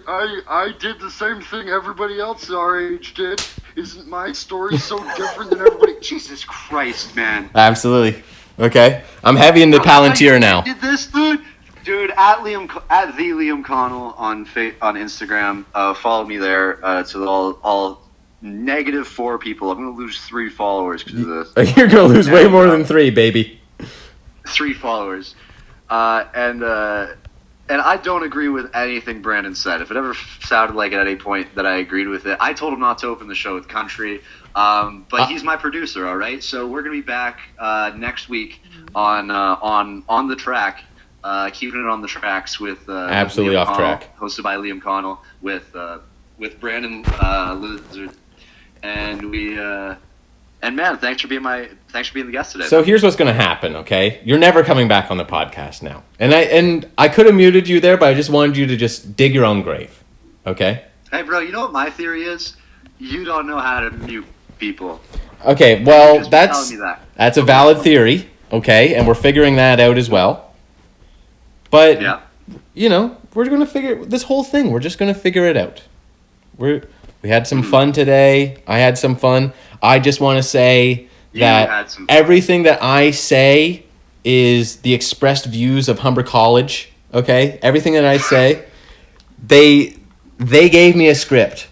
[SPEAKER 2] I did the same thing everybody else our age did. Isn't my story so different than everybody? Jesus Christ, man.
[SPEAKER 1] Absolutely. Okay. I'm heavy into Palantir now.
[SPEAKER 2] Did this, dude? Dude, at the Liam Connel on Instagram. Follow me there. So all -4 people. I'm gonna lose 3 followers because of this.
[SPEAKER 1] You're gonna lose way more than 3, baby.
[SPEAKER 2] 3 followers. And I don't agree with anything Brandon said. If it ever sounded like at any point that I agreed with it, I told him not to open the show with country. But he's my producer, all right? So we're going to be back next week on the track, keeping it on the tracks with
[SPEAKER 1] absolutely
[SPEAKER 2] Liam
[SPEAKER 1] off
[SPEAKER 2] Connel,
[SPEAKER 1] track,
[SPEAKER 2] hosted by Liam Connel with Branden Liezert, and and man, thanks for being the guest today.
[SPEAKER 1] So here's what's going to happen, okay? You're never coming back on the podcast now. And I could have muted you there, but I just wanted you to just dig your own grave, okay?
[SPEAKER 2] Hey, bro, you know what my theory is? You don't know how to mute people.
[SPEAKER 1] Okay, well,
[SPEAKER 2] Just telling me that.
[SPEAKER 1] that's a valid theory, okay? And we're figuring that out as well. But, you know, we're going to figure this whole thing. We're just going to figure it out. We had some fun today. I had some fun. I just want to say that everything that I say is the expressed views of Humber College, okay? Everything that I say, they gave me a script,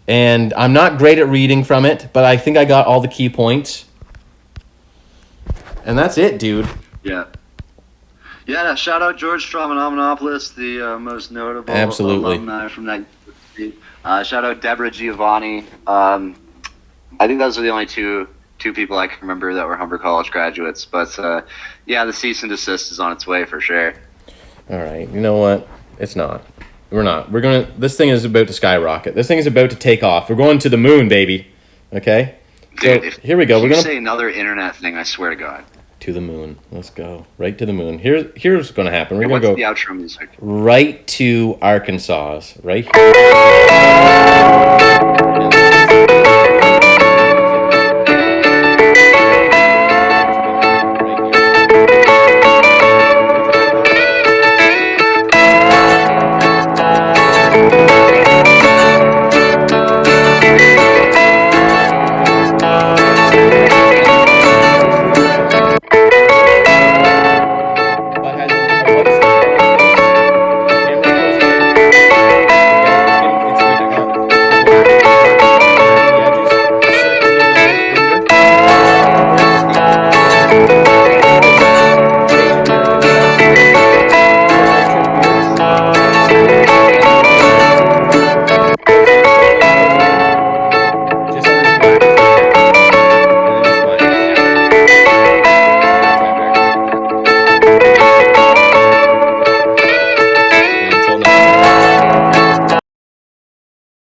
[SPEAKER 1] and I'm not great at reading from it, but I think I got all the key points. And that's it, dude.
[SPEAKER 2] Yeah, shout out George Stromanomonopoulos, the most notable
[SPEAKER 1] absolutely
[SPEAKER 2] alumni from that university. Shout out Deborah Giovanni. I think those are the only two people I can remember that were Humber College graduates. But the cease and desist is on its way for sure.
[SPEAKER 1] All right, you know what? It's not. We're not. This thing is about to skyrocket. This thing is about to take off. We're going to the moon, baby. Okay?
[SPEAKER 2] Dude,
[SPEAKER 1] so here we go.
[SPEAKER 2] We're gonna say another internet thing, I swear to God.
[SPEAKER 1] To the moon. Let's go. Right to the moon. Here's what's going to happen. We're going to go
[SPEAKER 2] the outro music?
[SPEAKER 1] Right to Arkansas. Right here.